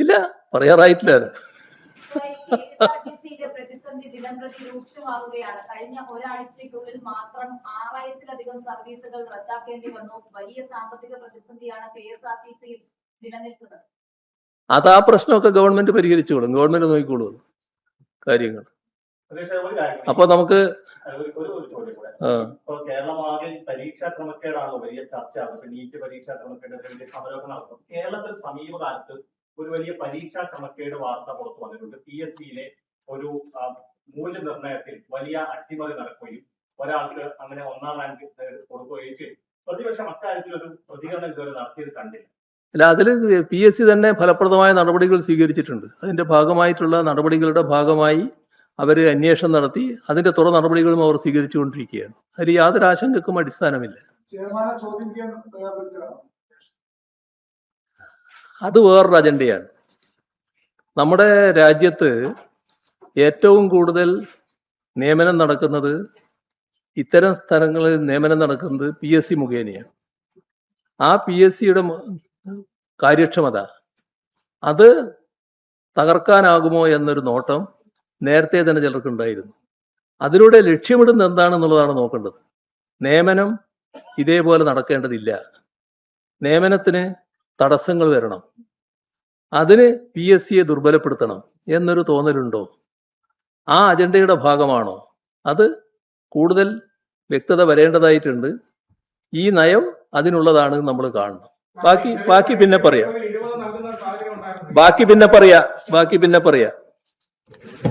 ഇല്ല, പറയാറായിട്ടില്ല. KSRTCയുടെ പ്രതിസന്ധി ദിനംപ്രതി രൂക്ഷമാകുകയാണ്. കഴിഞ്ഞ ഒരാഴ്ചയ്ക്കുള്ളിൽ മാത്രം 6000-ലധികം സർവീസുകൾ റദ്ദാക്കേണ്ടി വന്നു. വലിയ സാമ്പത്തിക പ്രതിസന്ധിയാണ് KSRTCയിൽ നിലനിൽക്കുന്നത്. അത് ആ പ്രശ്നമൊക്കെ ഗവൺമെന്റ് പരിഹരിച്ചോളും. ഗവൺമെന്റ് നോക്കിക്കോളൂ കാര്യങ്ങൾ. അപ്പൊ നമുക്ക് ഒരു ചോദ്യം കൂടെ. ഇപ്പൊ കേരളമാകെ പരീക്ഷാ ക്രമക്കേടാണല്ലോ വലിയ ചർച്ചയാണ്. ഇപ്പൊ നീറ്റ് പരീക്ഷാ ക്രമക്കേടിന് വലിയ സമരമൊക്കെ നടക്കും. കേരളത്തിൽ സമീപകാലത്ത് ഒരു വലിയ പരീക്ഷാ ക്രമക്കേട് വാർത്ത പുറത്തു വന്നിട്ടുണ്ട്. PSCയിലെ ഒരു മൂല്യനിർണ്ണയത്തിൽ വലിയ അട്ടിമറി നടക്കുകയും ഒരാൾക്ക് അങ്ങനെ 1ാം റാങ്ക് കൊടുക്കുകയും ചെയ്തു. പ്രതിപക്ഷം അക്കാര്യത്തിൽ ഒരു പ്രതികരണം ഇതുവരെ നടത്തിയത് കണ്ടില്ല. അല്ല, അതിൽ PSC തന്നെ ഫലപ്രദമായ നടപടികൾ സ്വീകരിച്ചിട്ടുണ്ട്. അതിന്റെ ഭാഗമായിട്ടുള്ള നടപടികളുടെ ഭാഗമായി അവർ അന്വേഷണം നടത്തി അതിന്റെ തുടർ നടപടികളും അവർ സ്വീകരിച്ചുകൊണ്ടിരിക്കുകയാണ്. അതിൽ യാതൊരു ആശങ്കക്കും അടിസ്ഥാനമില്ല. അത് വേറൊരു അജണ്ടയാണ്. നമ്മുടെ രാജ്യത്ത് ഏറ്റവും കൂടുതൽ നിയമനം നടക്കുന്നത്, ഇത്തരം സ്ഥലങ്ങളിൽ നിയമനം നടക്കുന്നത് PSC മുഖേനയാണ്. ആ PSCയുടെ കാര്യക്ഷമത അത് തകർക്കാനാകുമോ എന്നൊരു നോട്ടം നേരത്തെ തന്നെ ചിലർക്കുണ്ടായിരുന്നു. അതിലൂടെ ലക്ഷ്യമിടുന്നത് എന്താണെന്നുള്ളതാണ് നോക്കേണ്ടത്. നിയമനം ഇതേപോലെ നടക്കേണ്ടതില്ല. നിയമനത്തിന് തടസ്സങ്ങൾ വരണം. അതിന് PSCയെ ദുർബലപ്പെടുത്തണം എന്നൊരു തോന്നലുണ്ടോ? ആ അജണ്ടയുടെ ഭാഗമാണോ? അത് കൂടുതൽ വ്യക്തത വരേണ്ടതായിട്ടുണ്ട്. ഈ നയം അതിനുള്ളതാണ് നമ്മൾ കാണണം. ബാക്കി പിന്നെ പറയാം. ബാക്കി പിന്നെ പറയാം.